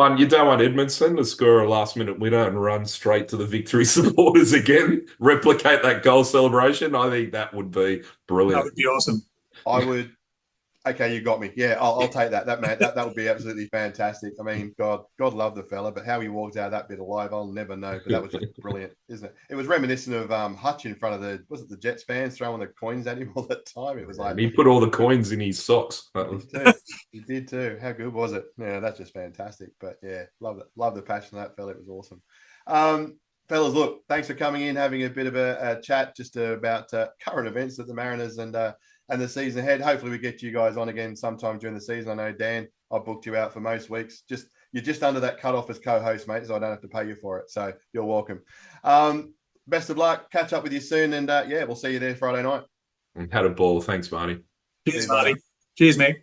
want Edmondson to score a last minute winner and run straight to the victory supporters again, replicate that goal celebration. I think that would be brilliant. That would be awesome. I would. Okay, you got me. Yeah, I'll take that. That would be absolutely fantastic. I mean, God love the fella, but how he walked out of that bit alive, I'll never know. But that was just brilliant, isn't it? It was reminiscent of Hutch in front of the Jets fans throwing the coins at him all the time. It was like he put all the coins in his socks. He did too. How good was it? Yeah, that's just fantastic. But yeah, love the passion of that fella. It was awesome. Fellas, look, thanks for coming in, having a bit of a chat just about current events at the Mariners and the season ahead. Hopefully we get you guys on again sometime during the season. I know, Dan, I booked you out for most weeks. You're just under that cutoff as co-host, mate, so I don't have to pay you for it. So you're welcome. Best of luck. Catch up with you soon. And we'll see you there Friday night. Had a ball. Thanks, Marty. Cheers, Marty. Cheers, mate.